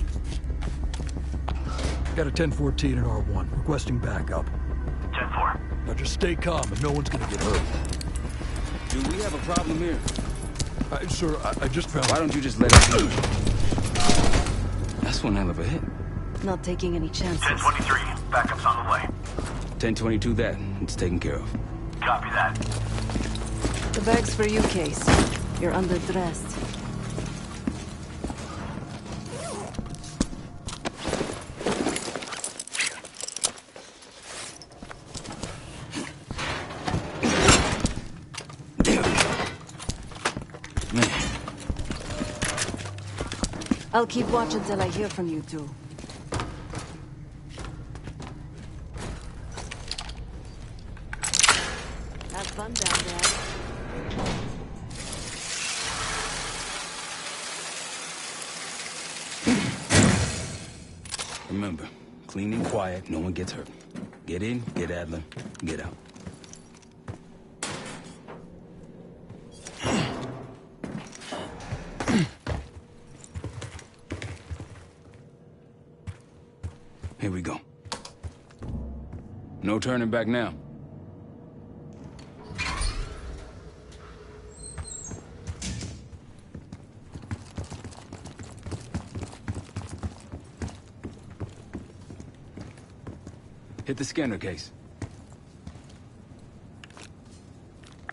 Speaker 11: Got a 1014 in R1, requesting backup.
Speaker 16: 10-4.
Speaker 11: Now just stay calm and no one's gonna get hurt.
Speaker 3: Do we have a problem here?
Speaker 11: Sir, I just found...
Speaker 3: Why don't you just let us do it? That's one hell of a hit.
Speaker 7: Not taking any chances.
Speaker 16: 10-23. Backup's on the way.
Speaker 3: 1022 that. It's taken care of.
Speaker 16: Copy that.
Speaker 7: The bag's for you, Case. You're underdressed. I'll keep watch until I hear from you two. Have fun down
Speaker 3: there. Remember, clean and quiet, no one gets hurt. Get in, get Adler, get out. Here we go. No turning back now. Hit the scanner, Case.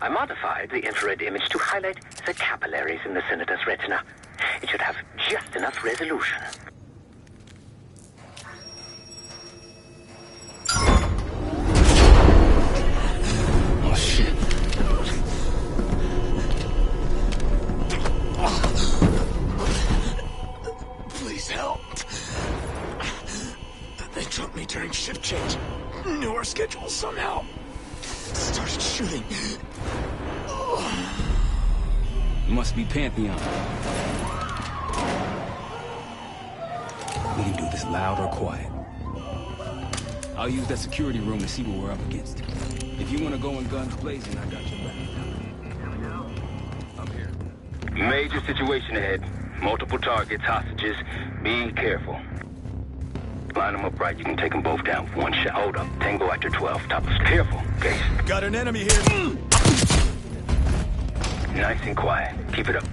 Speaker 16: I modified the infrared image to highlight the capillaries in the Senator's retina. It should have just enough resolution.
Speaker 3: Oh, shit.
Speaker 6: Please help. They took me during shift change. Knew our schedule somehow. Started shooting.
Speaker 3: Must be Pantheon. We can do this loud or quiet. I'll use that security room to see what we're up against. If you want to go in guns blazing, I got your back. I'm here.
Speaker 10: Major situation ahead. Multiple targets, hostages. Be careful. Line them up right. You can take them both down with one shot. Hold up. Tango after 12. Top of careful, Case.
Speaker 6: Got an enemy here.
Speaker 10: Nice and quiet. Keep it up.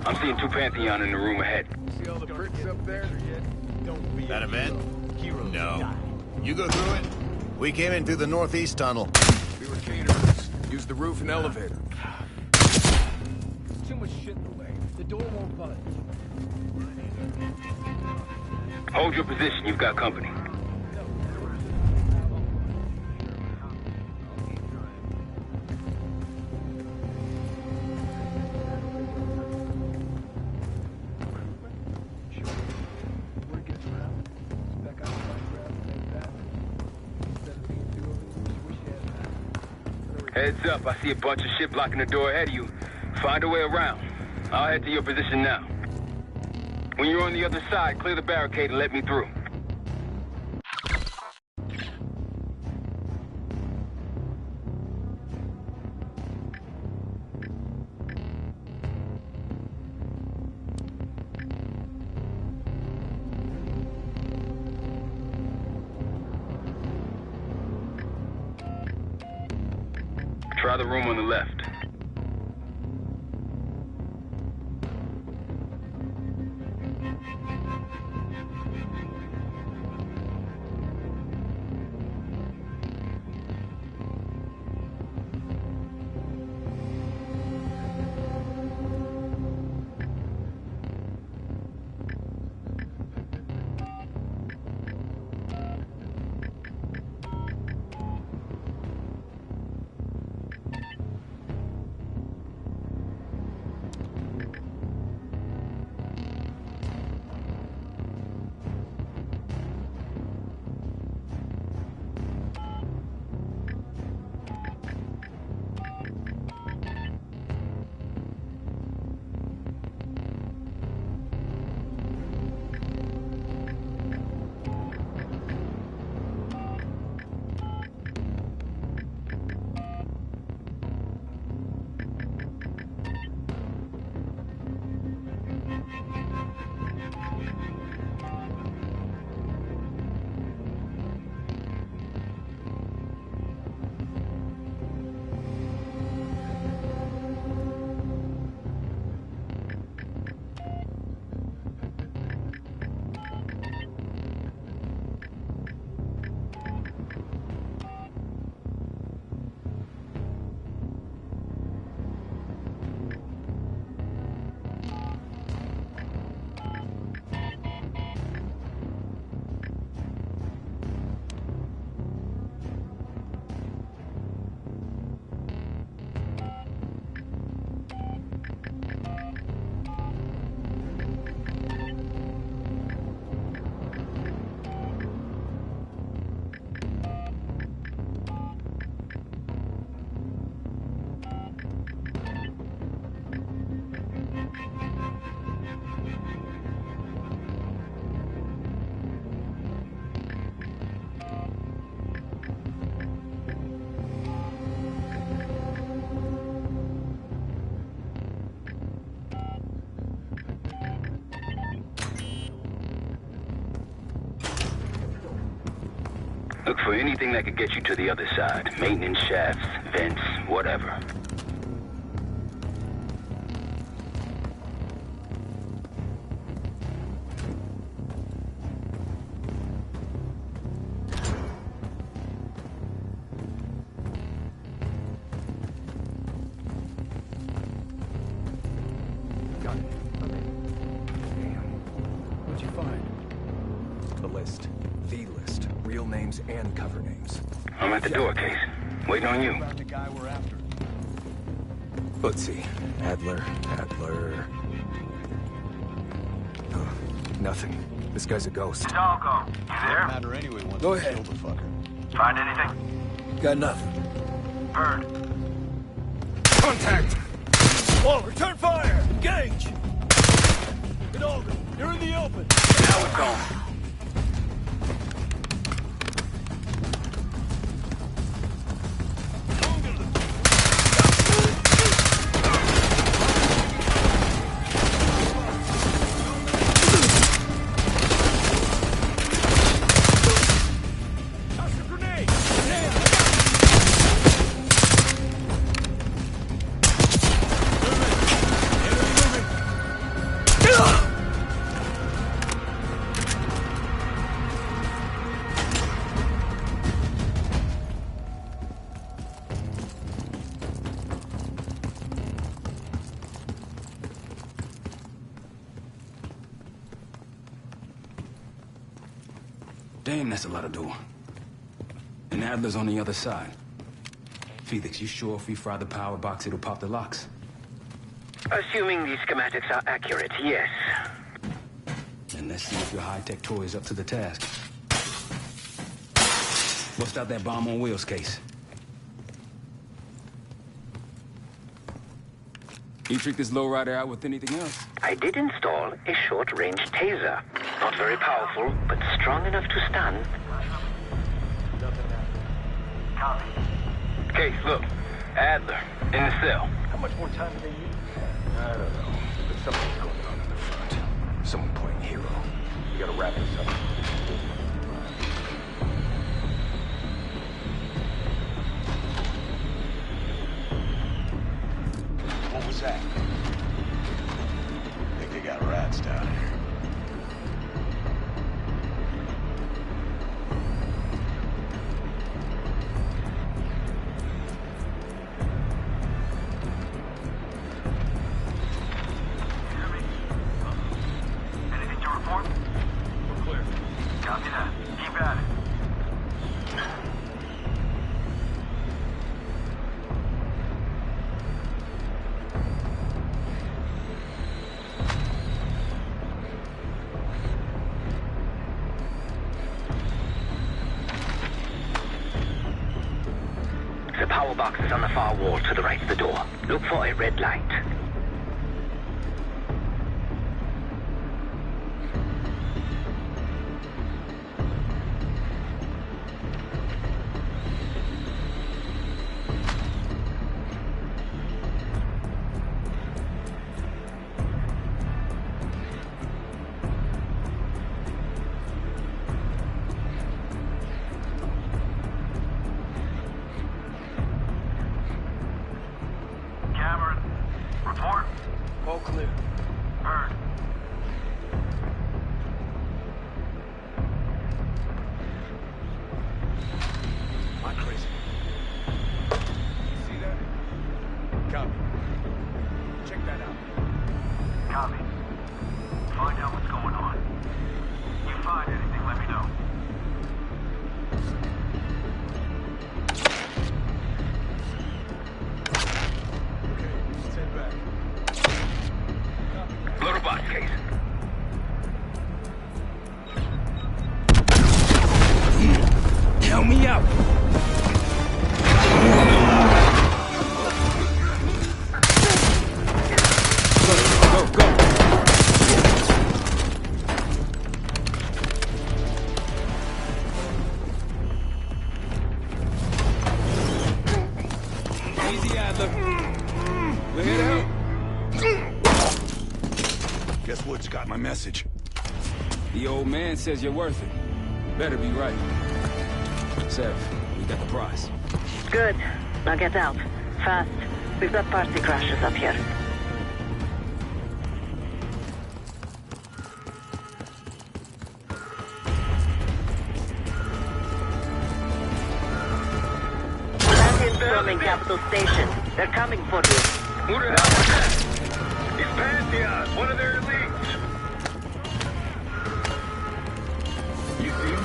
Speaker 10: I'm seeing two Pantheon in the room ahead.
Speaker 21: See all the bricks up there?
Speaker 12: That event? No. You go through it. We came in through the northeast tunnel.
Speaker 6: We were caterers. Use the roof and elevator.
Speaker 17: Too much shit in the way. The door won't budge.
Speaker 10: Hold your position. You've got company. Heads up, I see a bunch of shit blocking the door ahead of you. Find a way around. I'll head to your position now. When you're on the other side, clear the barricade and let me through. Try the room on the left. Look for anything that could get you to the other side. Maintenance shafts, vents, whatever.
Speaker 11: Got it. I'm in. Damn. What'd you find? The list. The list. Real names and cover names.
Speaker 10: I'm at the door, Case. Waiting on you.
Speaker 11: About the guy we're after. Let's see. Adler. Oh, nothing. This guy's a ghost.
Speaker 1: Doggo, you there?
Speaker 12: Matter anyway once
Speaker 11: Go
Speaker 12: we
Speaker 11: ahead.
Speaker 12: kill the fucker.
Speaker 1: Find anything?
Speaker 11: Got nothing.
Speaker 1: Bird.
Speaker 11: Contact! Whoa, return fire! Engage! Hidalgo, you're in the open!
Speaker 10: Now it's on.
Speaker 3: Damn, that's a lot of door. And Adler's on the other side. Felix, you sure if we fry the power box, it'll pop the locks?
Speaker 16: Assuming these schematics are accurate, yes.
Speaker 3: Then let's see if your high-tech toy is up to the task. Bust out that bomb on wheels case. You trick this lowrider out with anything else?
Speaker 16: I did install a short-range taser. Not very powerful, but strong enough to stun.
Speaker 10: Case, look. Adler, in the cell.
Speaker 11: How much more time do they use? I don't know. But something's going on in the front. Someone playing hero. We gotta wrap this up.
Speaker 12: What was that? Think they got rats down here.
Speaker 1: Anything to report?
Speaker 11: We're clear.
Speaker 1: Copy that. Keep at it.
Speaker 16: The power box is on the far wall to the right of the door. Look for a red light.
Speaker 1: Cameron, report.
Speaker 11: All clear.
Speaker 1: Bird.
Speaker 11: Am I crazy? See that? Copy. Check that out.
Speaker 1: Copy. Find out what's going on. You find anything, let me know.
Speaker 11: Okay, stand back.
Speaker 10: Load a box, Case.
Speaker 3: Help me out! Go, go! Easy, Adler. We're here to help.
Speaker 4: Guess Wood's got my message.
Speaker 3: The old man says you're worth it. Better be right. Sev, we got the prize.
Speaker 9: Good. Now get out. Fast. We've got party crashes up here. Storming Capital Station. They're coming for you.
Speaker 10: Who the hell is that? It's Pantheon, one of their elites. You see him?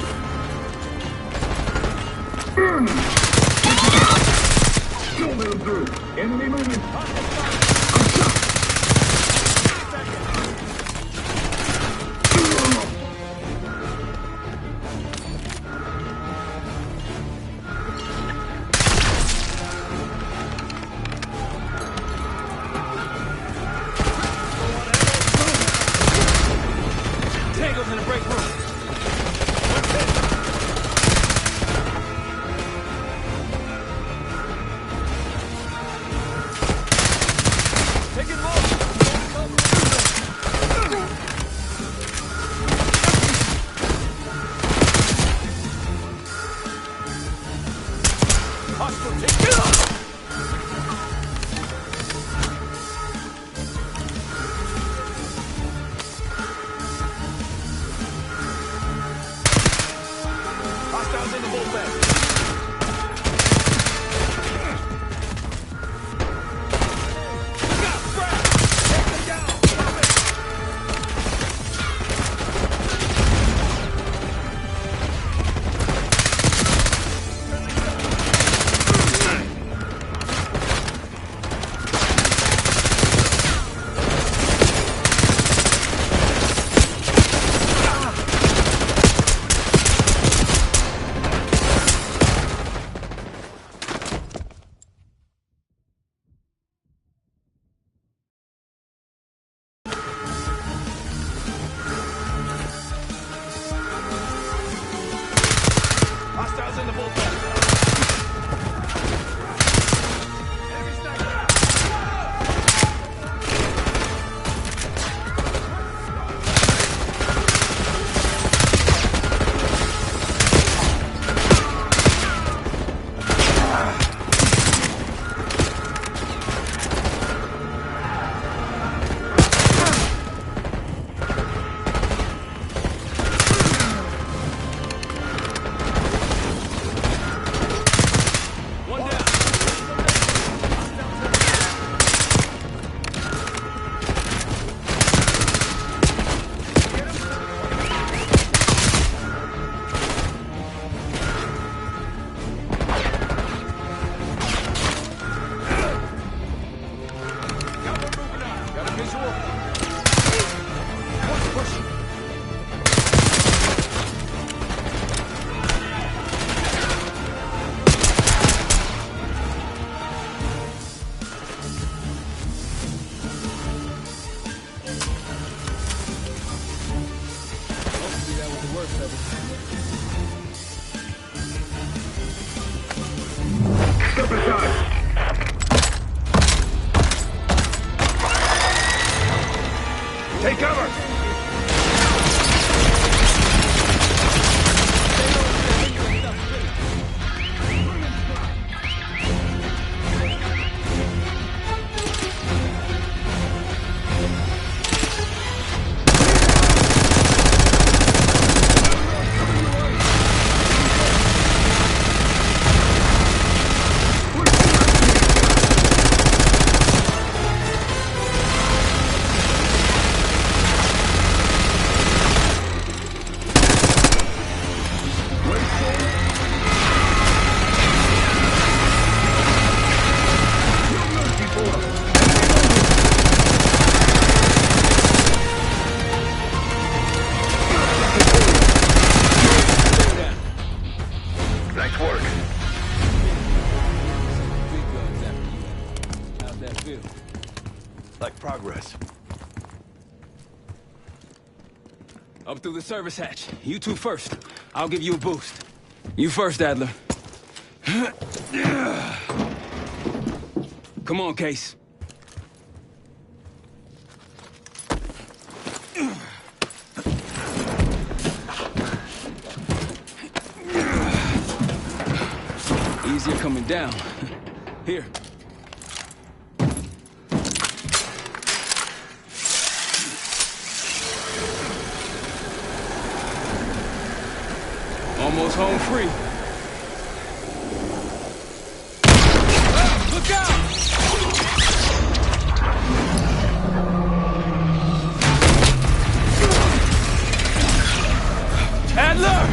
Speaker 10: Don't let him through. Enemy moving.
Speaker 3: Tango's in the break room. Take it low. Hostile, take it up. Hostiles in the bullpen. Hostiles in the bullpen. Enemy sniper. One down. Got a visual. Push. Hopefully that was the worst of it.
Speaker 10: Step aside. Take cover. Nice work.
Speaker 3: Big guns after you. How'd that feel?
Speaker 4: Like progress.
Speaker 3: Up through the service hatch. You two first. I'll give you a boost. You first, Adler. Come on, Case. down. Here. Almost home free. Ah, look out! Adler!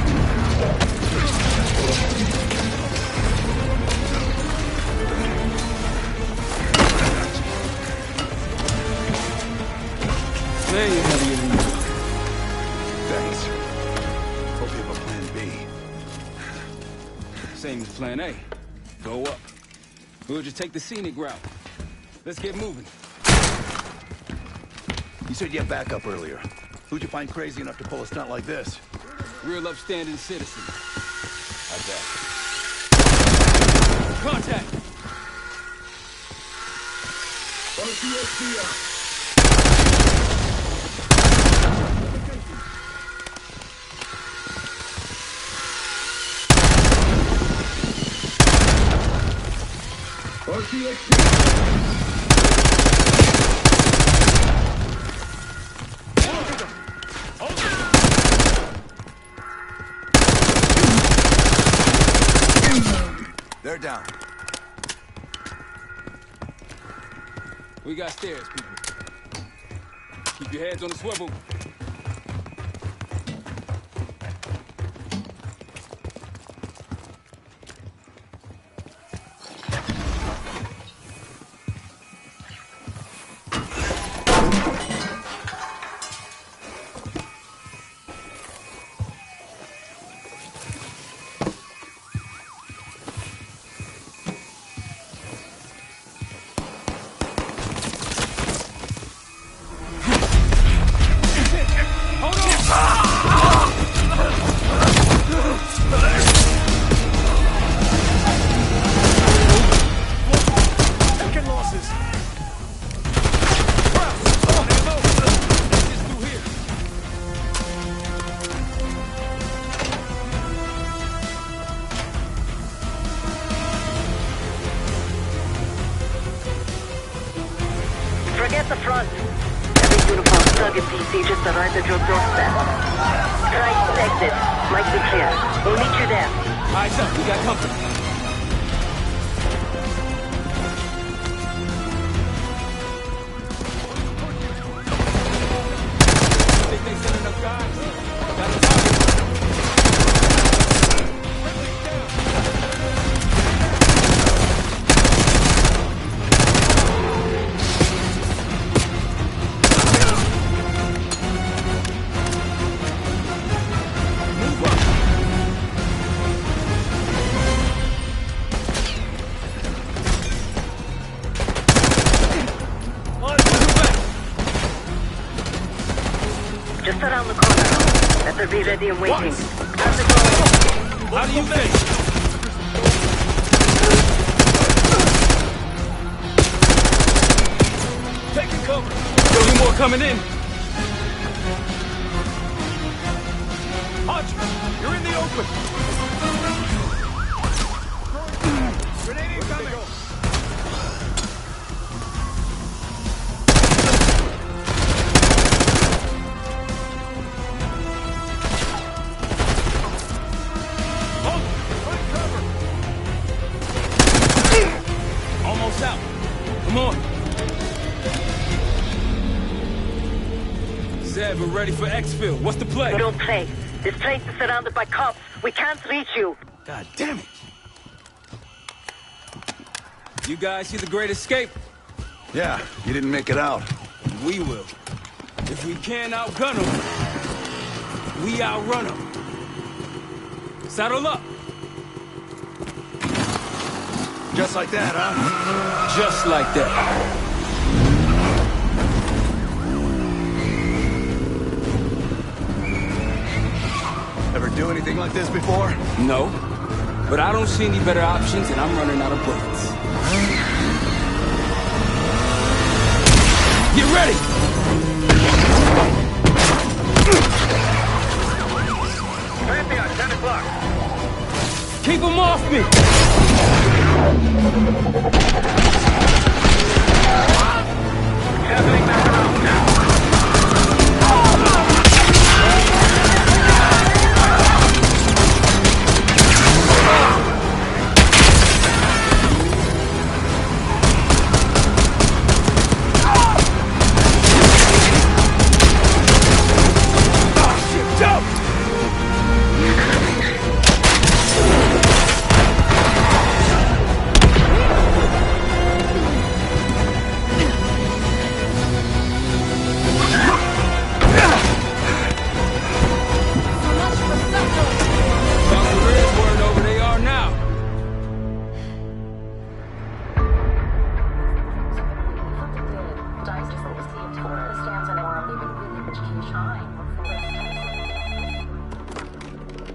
Speaker 3: Man, you're heavier than you.
Speaker 4: Thanks. Hope you have a plan B.
Speaker 3: Same as plan A. Go up. We'll just take the scenic route. Let's get moving.
Speaker 4: You said you had backup earlier. Who'd you find crazy enough to pull a stunt like this?
Speaker 3: Real upstanding citizen. Like that. Contact!
Speaker 4: They're down.
Speaker 3: We got stairs, people. Keep your heads on the swivel.
Speaker 9: Forget the front. Every uniform thug and PC just arrived at your doorstep. Triton's exit. Might be clear. We'll meet you there.
Speaker 3: Eyes up, we got company. Think they sent enough guys? Got a target.
Speaker 9: Just around the corner. Better be ready and waiting. How's it going?
Speaker 3: How do you think? Taking cover. Still more coming in. Hunch, you're in the open. Grenade incoming. Almost out. Come on. Zed, we're ready for exfil. What's the play?
Speaker 9: We don't play. This place is surrounded by cops. We can't reach you.
Speaker 3: God damn it. You guys see the Great Escape?
Speaker 4: Yeah, you didn't make it out.
Speaker 3: We will. If we can't outgun them, we outrun them. Saddle up.
Speaker 4: Just like that, huh?
Speaker 3: Just like that.
Speaker 4: Ever do anything like this before?
Speaker 3: No. But I don't see any better options, and I'm running out of bullets. Get ready!
Speaker 10: Pantheon, 10 o'clock.
Speaker 3: Keep them off me!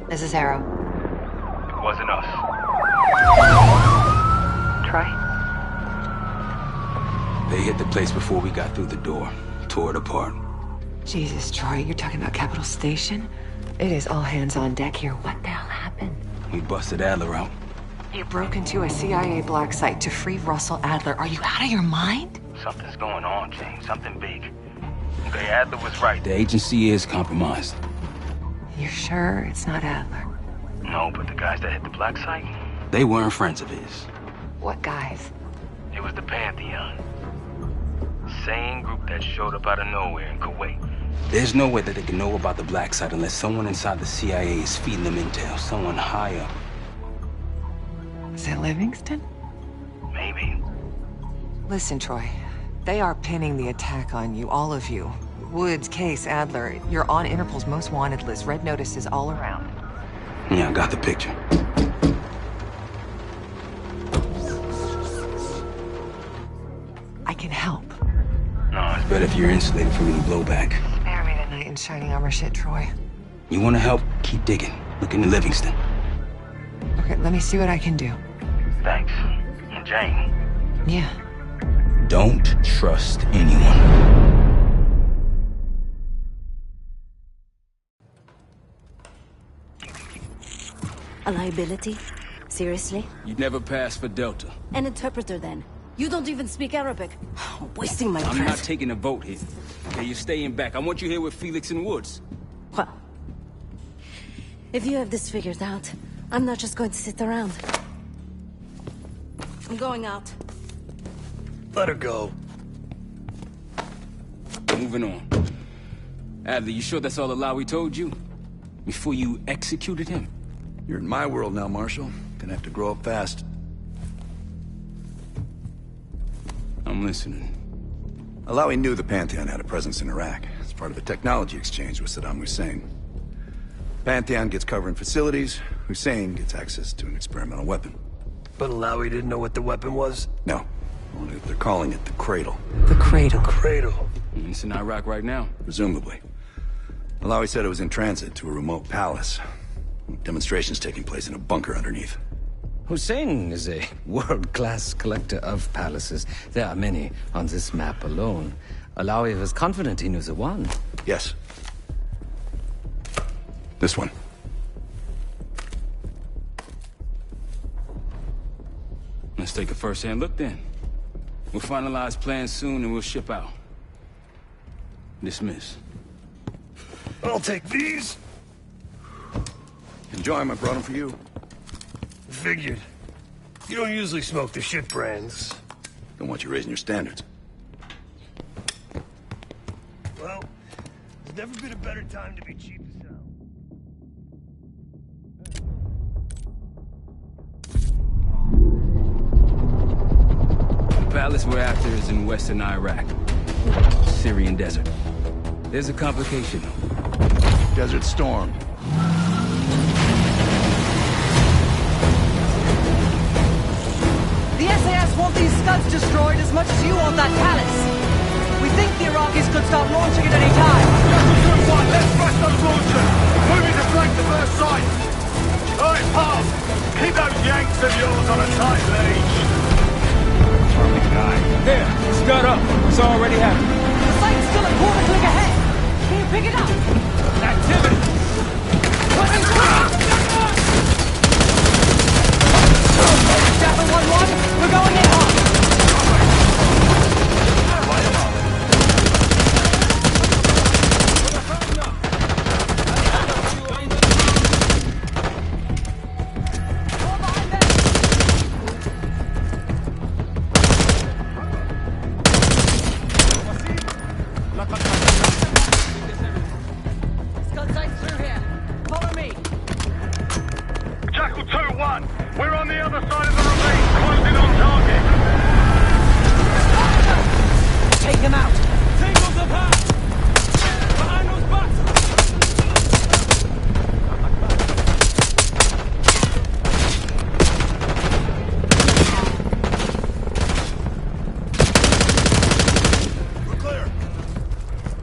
Speaker 2: This is Arrow.
Speaker 1: It wasn't us.
Speaker 2: Troy?
Speaker 3: They hit the place before we got through the door. Tore it apart.
Speaker 2: Jesus, Troy, you're talking about Capital Station? It is all hands on deck here. What the hell happened?
Speaker 3: We busted Adler out.
Speaker 2: You broke into a CIA black site to free Russell Adler. Are you out of your mind?
Speaker 1: Something's going on, James. Something big. Okay, Adler was right.
Speaker 3: The agency is compromised.
Speaker 2: You're sure it's not Adler?
Speaker 1: No, but the guys that hit the black site?
Speaker 3: They weren't friends of his.
Speaker 2: What guys?
Speaker 1: It was the Pantheon. Same group that showed up out of nowhere in Kuwait.
Speaker 3: There's no way that they can know about the black site unless someone inside the CIA is feeding them intel. Someone high up.
Speaker 2: Is it Livingston?
Speaker 1: Maybe.
Speaker 2: Listen, Troy. They are pinning the attack on you, all of you. Woods, Case, Adler. You're on Interpol's most wanted list. Red notices all around.
Speaker 3: Yeah, I got the picture.
Speaker 2: I can help.
Speaker 3: No, it's better if you're insulated from any blowback.
Speaker 2: Spare me the knight in shining armor shit, Troy.
Speaker 3: You want to help? Keep digging. Look into Livingston.
Speaker 2: Okay, let me see what I can do.
Speaker 1: Thanks. And Jane.
Speaker 2: Yeah.
Speaker 3: Don't trust anyone.
Speaker 7: A liability? Seriously?
Speaker 3: You'd never pass for Delta.
Speaker 7: An interpreter, then. You don't even speak Arabic. Wasting my breath.
Speaker 3: I'm not taking a vote here. Okay, you're staying back. I want you here with Felix and Woods.
Speaker 7: Well, if you have this figured out, I'm not just going to sit around. I'm going out.
Speaker 6: Let her go.
Speaker 3: Moving on. Adler, you sure that's all the lie we told you? Before you executed him?
Speaker 4: You're in my world now, Marshal. Gonna have to grow up fast.
Speaker 3: I'm listening.
Speaker 4: Alawi knew the Pantheon had a presence in Iraq. It's part of a technology exchange with Saddam Hussein. Pantheon gets cover in facilities. Hussein gets access to an experimental weapon.
Speaker 6: But Alawi didn't know what the weapon was?
Speaker 4: No. Only that they're calling it the Cradle.
Speaker 2: The Cradle?
Speaker 6: Cradle.
Speaker 3: It's in Iraq right now.
Speaker 4: Presumably. Alawi said it was in transit to a remote palace. Demonstrations taking place in a bunker underneath.
Speaker 15: Hussein is a world-class collector of palaces. There are many on this map alone. Alawi was confident he knew the one.
Speaker 4: Yes. This one.
Speaker 3: Let's take a first-hand look then. We'll finalize plans soon and we'll ship out. Dismiss.
Speaker 6: I'll take these.
Speaker 4: Enjoy them. I brought them for you.
Speaker 6: Figured. You don't usually smoke the shit brands.
Speaker 4: Don't want you raising your standards.
Speaker 6: Well, there's never been a better time to be cheap as hell.
Speaker 3: The palace we're after is in western Iraq. Syrian desert. There's a complication.
Speaker 4: Desert Storm.
Speaker 8: The SAS want these scuds destroyed as much as you want that palace. We think the Iraqis could start launching at any time.
Speaker 1: Let's rush those launchers! Moving to flank the first sight! Alright, pal! Keep those Yanks of yours on a tight leash!
Speaker 3: There! Scud up! It's already happening.
Speaker 8: The site's still a quarter click ahead. Can you pick it up?
Speaker 3: Activity!
Speaker 8: Chapter 1-1, we're
Speaker 1: on the other side of the ravine, closing on target.
Speaker 8: Take him out!
Speaker 17: Tango's up high! Behind those boxes!
Speaker 1: We're clear.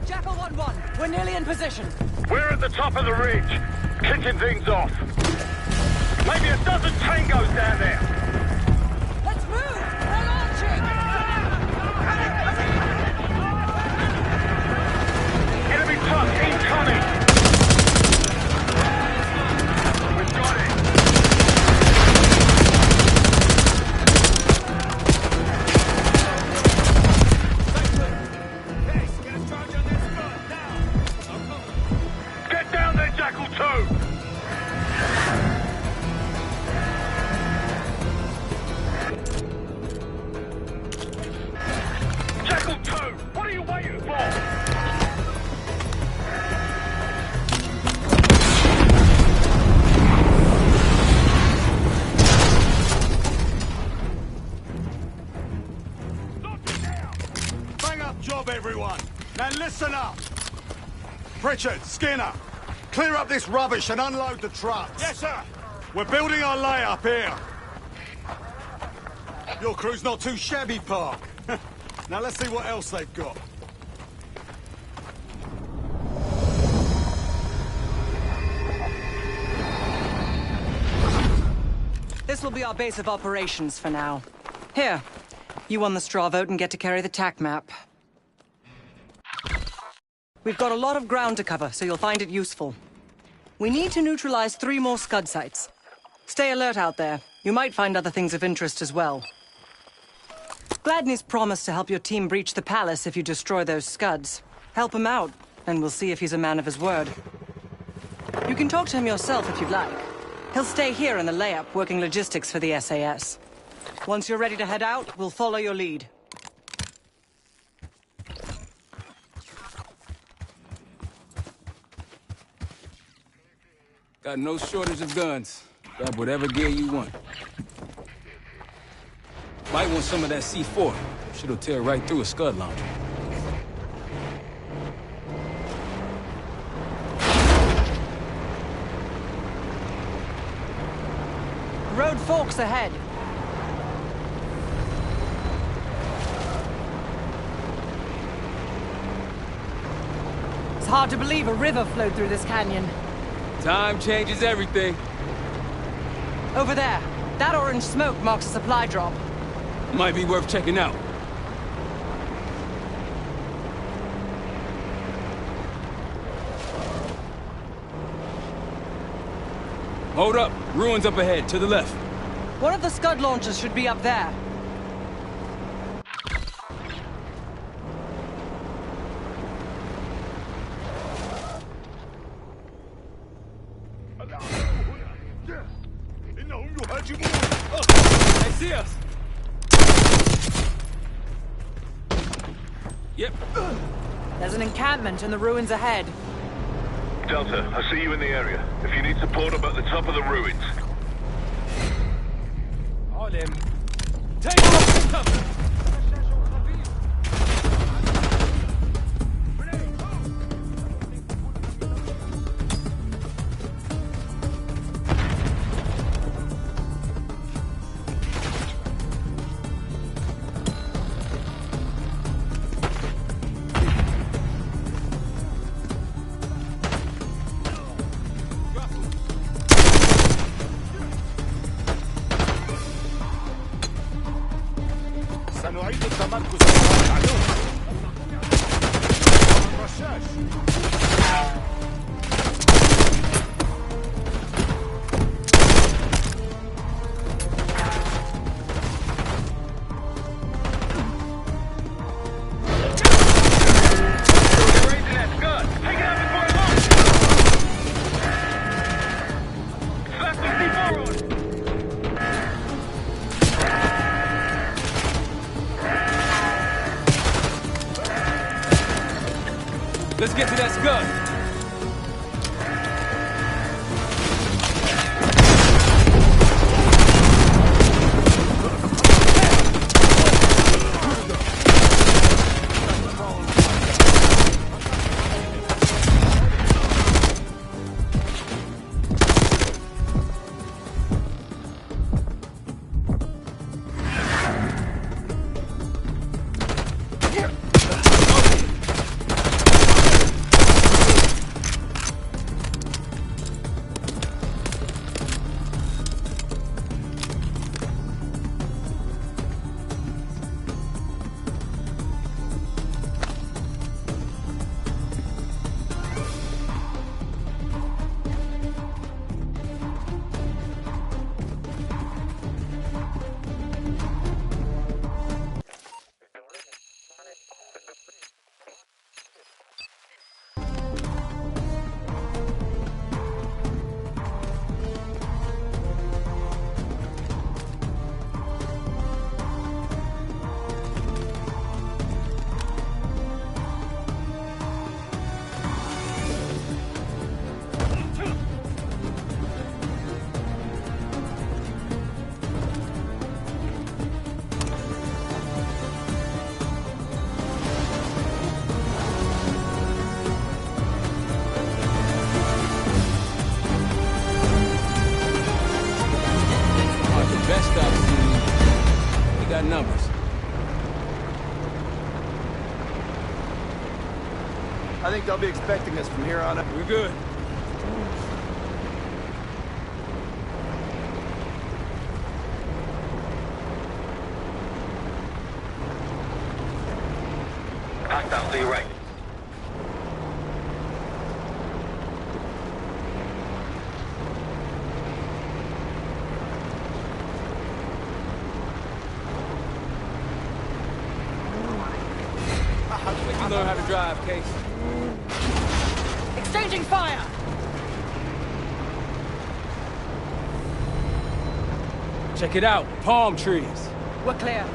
Speaker 8: Jackal 1-1, we're nearly in position.
Speaker 1: We're at the top of the ridge, kicking things off. Maybe a dozen tangos down there.
Speaker 8: Let's move! We're launching!
Speaker 1: Enemy truck incoming! We've got it! Get down there, Jackal 2! Jackal 2! What are you waiting for? Bang up job, everyone! Now listen up! Pritchard, Skinner, clear up this rubbish and unload the trucks. Yes, sir! We're building our layup here. Your crew's not too shabby, Park. Now let's see what else they've got.
Speaker 8: This will be our base of operations for now. Here, you won the straw vote and get to carry the TAC map. We've got a lot of ground to cover, so you'll find it useful. We need to neutralize 3 more Scud sites. Stay alert out there. You might find other things of interest as well. Gladney's promised to help your team breach the palace if you destroy those Scuds. Help him out, and we'll see if he's a man of his word. You can talk to him yourself if you'd like. He'll stay here in the layup, working logistics for the SAS. Once you're ready to head out, we'll follow your lead.
Speaker 3: Got no shortage of guns. Grab whatever gear you want. Might want some of that C4. Shit'll tear right through a Scud launcher.
Speaker 8: Road forks ahead. It's hard to believe a river flowed through this canyon.
Speaker 3: Time changes everything.
Speaker 8: Over there. That orange smoke marks a supply drop.
Speaker 3: Might be worth checking out. Hold up. Ruins up ahead, to the left.
Speaker 8: One of the Scud launchers should be up there.
Speaker 3: They see us! Yep.
Speaker 8: There's an encampment in the ruins ahead.
Speaker 1: Delta, I see you in the area. If you need support, I'm at the top of the ruins.
Speaker 17: All them. Take off cover!
Speaker 1: سنعيد التمركز على العدو. الرشاش.
Speaker 3: Let's get to that Scud.
Speaker 5: I think they'll be expecting us from here on out.
Speaker 11: We're good.
Speaker 10: Hostile to your right.
Speaker 11: You learn how to drive, Case.
Speaker 8: Exchanging fire!
Speaker 11: Check it out. Palm trees.
Speaker 8: We're clear.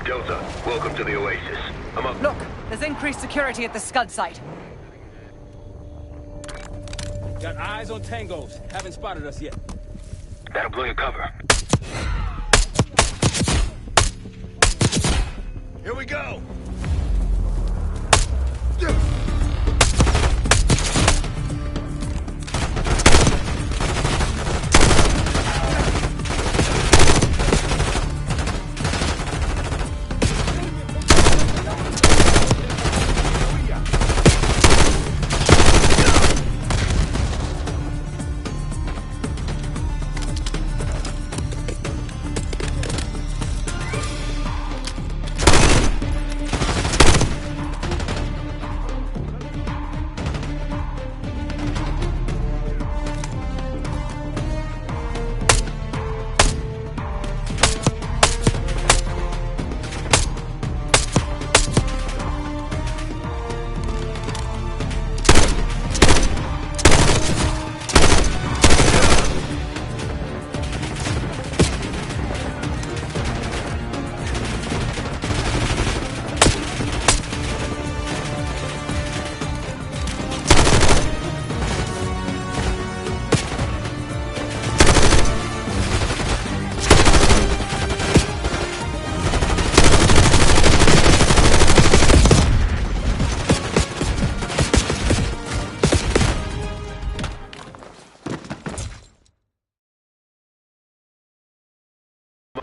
Speaker 10: Delta, welcome to the Oasis. I'm up.
Speaker 8: Look, there's increased security at the Scud site.
Speaker 11: Got eyes on tangos. Haven't spotted us yet.
Speaker 10: That'll blow your cover.
Speaker 1: Here we go!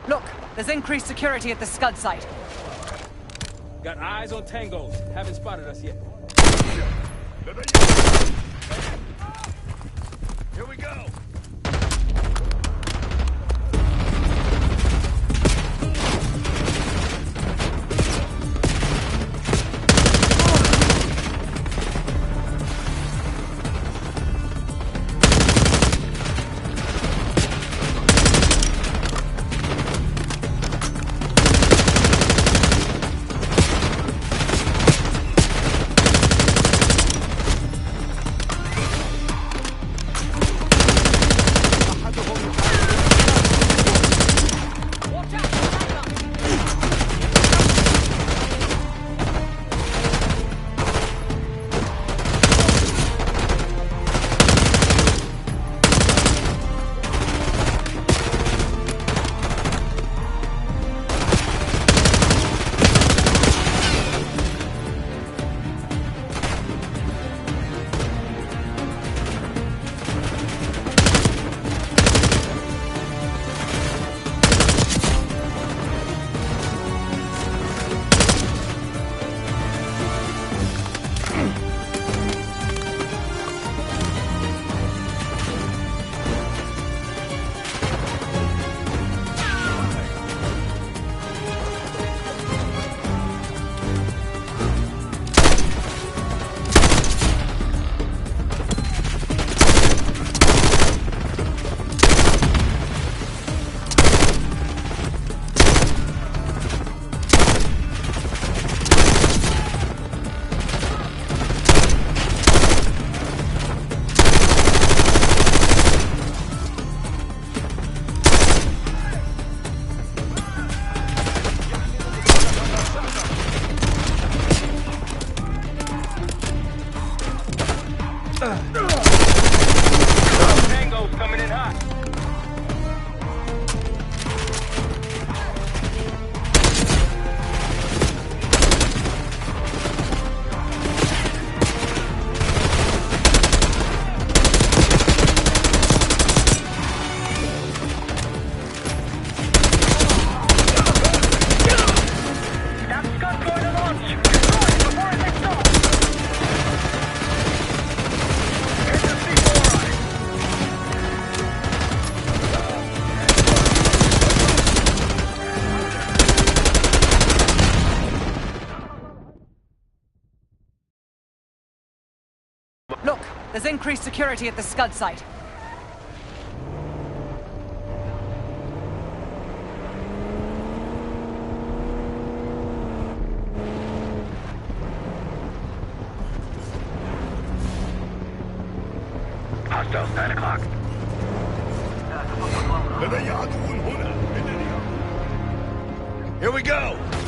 Speaker 8: Look, there's increased security at the Scud site.
Speaker 11: Got eyes on tangos. Haven't spotted us yet.
Speaker 1: Here we go!
Speaker 10: Tango's coming in hot.
Speaker 16: That Scud's going to launch! Destroy it before it takes off!
Speaker 8: There's increased security at the Scud site.
Speaker 16: Hostiles, 9 o'clock.
Speaker 1: Here we go!